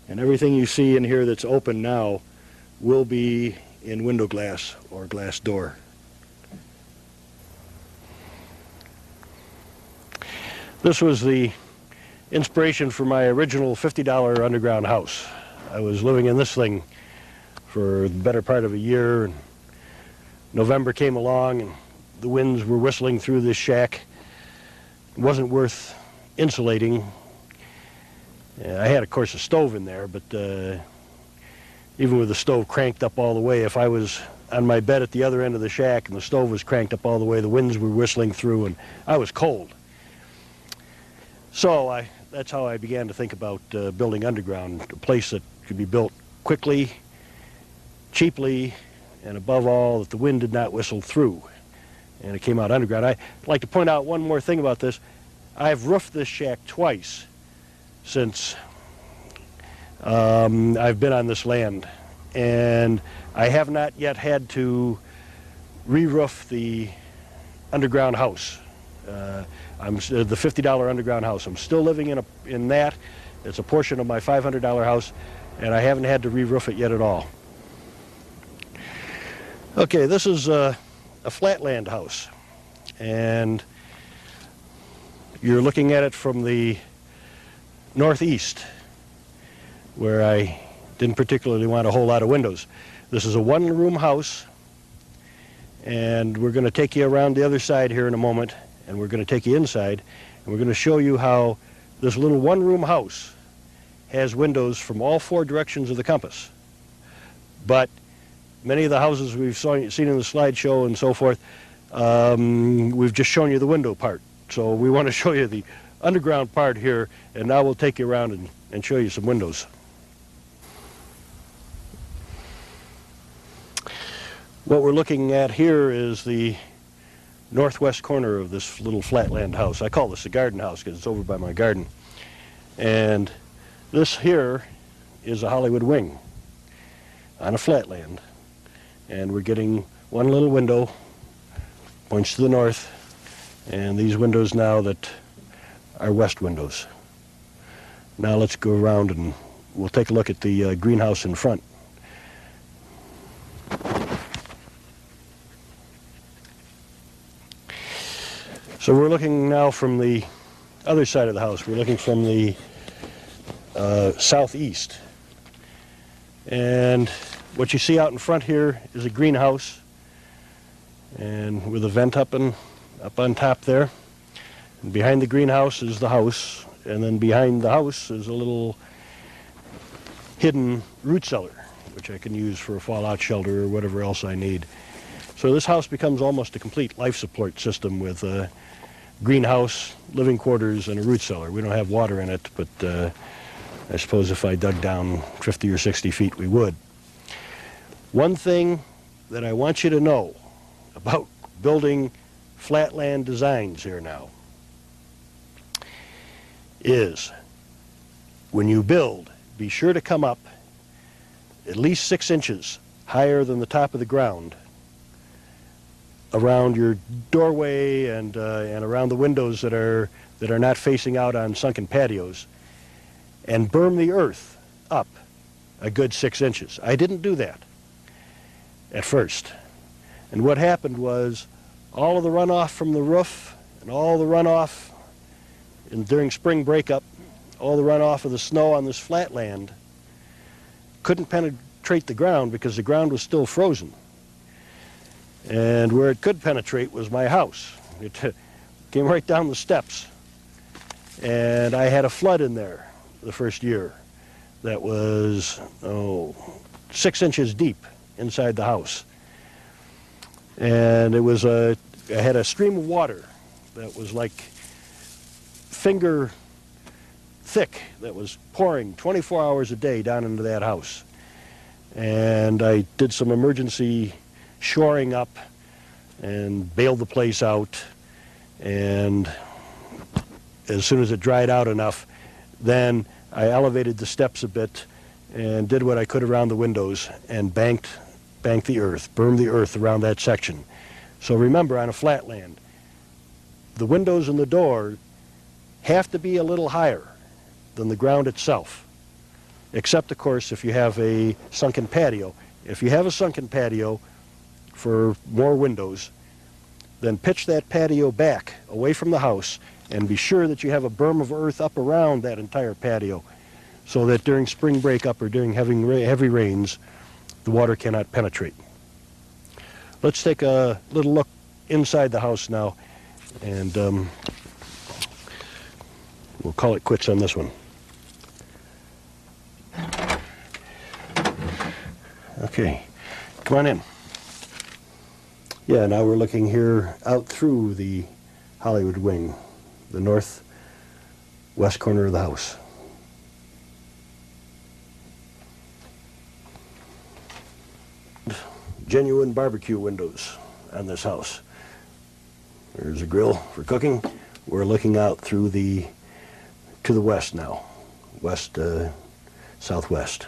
and everything you see in here that's open now will be in window glass or glass door. This was the inspiration for my original $50 underground house. I was living in this thing for the better part of a year, and November came along and the winds were whistling through this shack. It wasn't worth insulating. I had, of course, a stove in there, but even with the stove cranked up all the way, if I was on my bed at the other end of the shack and the stove was cranked up all the way, the winds were whistling through and I was cold. So that's how I began to think about building underground, a place that could be built quickly, cheaply, and above all, that the wind did not whistle through. And it came out underground. I'd like to point out one more thing about this. I've roofed this shack twice since I've been on this land, and I have not yet had to re-roof the underground house. The $50 underground house. I'm still living in that. It's a portion of my $500 house, and I haven't had to re-roof it yet at all. Okay, this is a flatland house, and you're looking at it from the northeast, where I didn't particularly want a whole lot of windows. This is a one-room house, and we're going to take you around the other side here in a moment, and we're going to take you inside, and we're going to show you how this little one-room house has windows from all 4 directions of the compass. But Many of the houses we've seen in the slideshow and so forth, we've just shown you the window part. So we want to show you the underground part here, and now we'll take you around and show you some windows. What we're looking at here is the northwest corner of this little flatland house. I call this the garden house because it's over by my garden. And this here is a Hollywood wing on a flatland. And we're getting one little window, points to the north, and these windows now that are west windows. Now let's go around and we'll take a look at the greenhouse in front. So we're looking now from the other side of the house. We're looking from the southeast. And what you see out in front here is a greenhouse, and with a vent up on top there. And behind the greenhouse is the house, and then behind the house is a little hidden root cellar, which I can use for a fallout shelter or whatever else I need. So this house becomes almost a complete life support system with a greenhouse, living quarters, and a root cellar. We don't have water in it, but I suppose if I dug down 50 or 60 feet, we would. One thing that I want you to know about building flatland designs here now is when you build, be sure to come up at least 6 inches higher than the top of the ground around your doorway and around the windows that are not facing out on sunken patios, and berm the earth up a good 6 inches. I didn't do that at first. And what happened was all of the runoff from the roof and all the runoff during spring breakup, all the runoff of the snow on this flatland couldn't penetrate the ground because the ground was still frozen. And where it could penetrate was my house. It came right down the steps. And I had a flood in there the first year that was 6 inches deep inside the house. And it was I had a stream of water that was like finger thick that was pouring 24 hours a day down into that house. And I did some emergency shoring up and bailed the place out, and as soon as it dried out enough, then I elevated the steps a bit and did what I could around the windows and banked the earth, bermed the earth around that section. So remember, on a flatland, the windows and the door have to be a little higher than the ground itself, except, of course, if you have a sunken patio. If you have a sunken patio for more windows, then pitch that patio back away from the house and be sure that you have a berm of earth up around that entire patio so that during spring breakup or during heavy rains, the water cannot penetrate. Let's take a little look inside the house now, and we'll call it quits on this one. Okay, come on in. Yeah, now we're looking here out through the Hollywood wing, the northwest corner of the house. Genuine barbecue windows on this house. There's a grill for cooking. We're looking out through to the west now, southwest.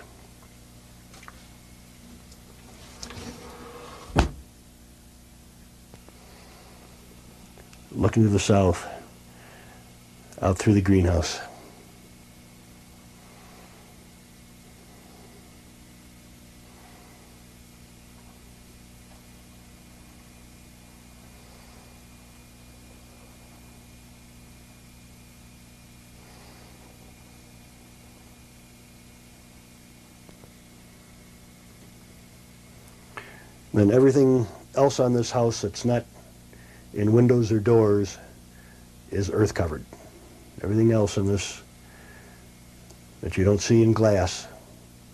Looking to the south, out through the greenhouse. Then everything else on this house that's not in windows or doors is earth covered. Everything else in this that you don't see in glass,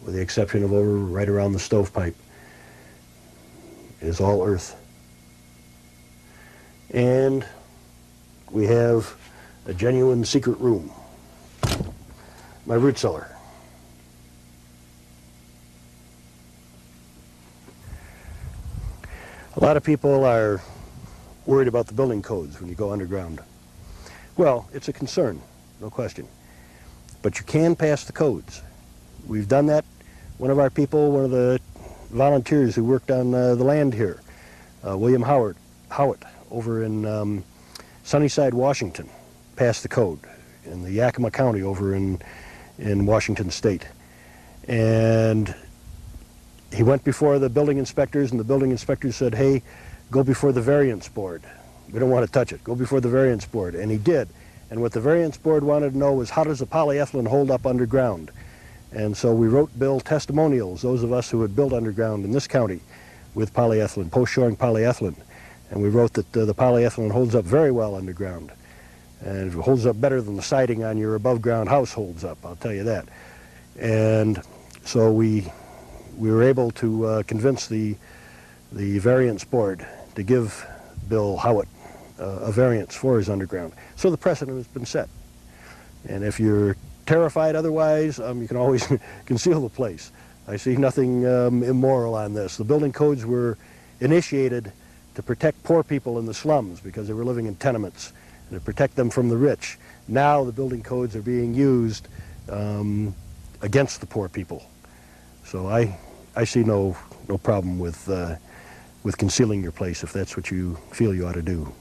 with the exception of over right around the stovepipe, is all earth. And we have a genuine secret room, my root cellar. A lot of people are worried about the building codes when you go underground. Well, it's a concern, no question. But you can pass the codes. We've done that. One of our people, one of the volunteers who worked on the land here, William Howitt, over in Sunnyside, Washington, passed the code in the Yakima County over in Washington State. And he went before the building inspectors, and the building inspectors said, hey, go before the variance board. We don't want to touch it. Go before the variance board. And he did. And what the variance board wanted to know was, how does a polyethylene hold up underground? And so we wrote Bill testimonials, those of us who had built underground in this county with polyethylene, post-shoring polyethylene. And we wrote that the polyethylene holds up very well underground. And it holds up better than the siding on your above-ground house holds up, I'll tell you that. And so we were able to convince the variance board to give Bill Howitt a variance for his underground. So the precedent has been set. And if you're terrified otherwise, you can always conceal the place. I see nothing immoral on this. The building codes were initiated to protect poor people in the slums because they were living in tenements, and to protect them from the rich. Now the building codes are being used against the poor people. So I see no problem with concealing your place if that's what you feel you ought to do.